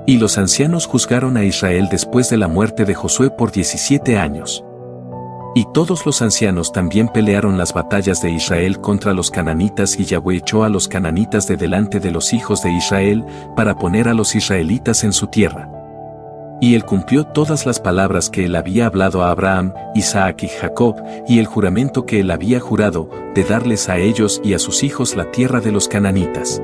Y los ancianos juzgaron a Israel después de la muerte de Josué por 17 años. Y todos los ancianos también pelearon las batallas de Israel contra los cananitas, y Yahweh echó a los cananitas de delante de los hijos de Israel, para poner a los israelitas en su tierra. Y él cumplió todas las palabras que él había hablado a Abraham, Isaac y Jacob, y el juramento que él había jurado, de darles a ellos y a sus hijos la tierra de los cananitas.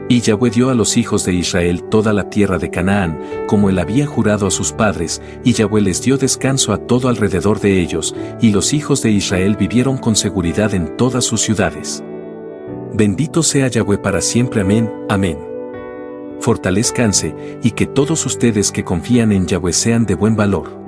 Y Yahweh dio a los hijos de Israel toda la tierra de Canaán, como él había jurado a sus padres, y Yahweh les dio descanso a todo alrededor de ellos, y los hijos de Israel vivieron con seguridad en todas sus ciudades. Bendito sea Yahweh para siempre. Amén, amén. Fortalezcanse, y que todos ustedes que confían en Yahweh sean de buen valor.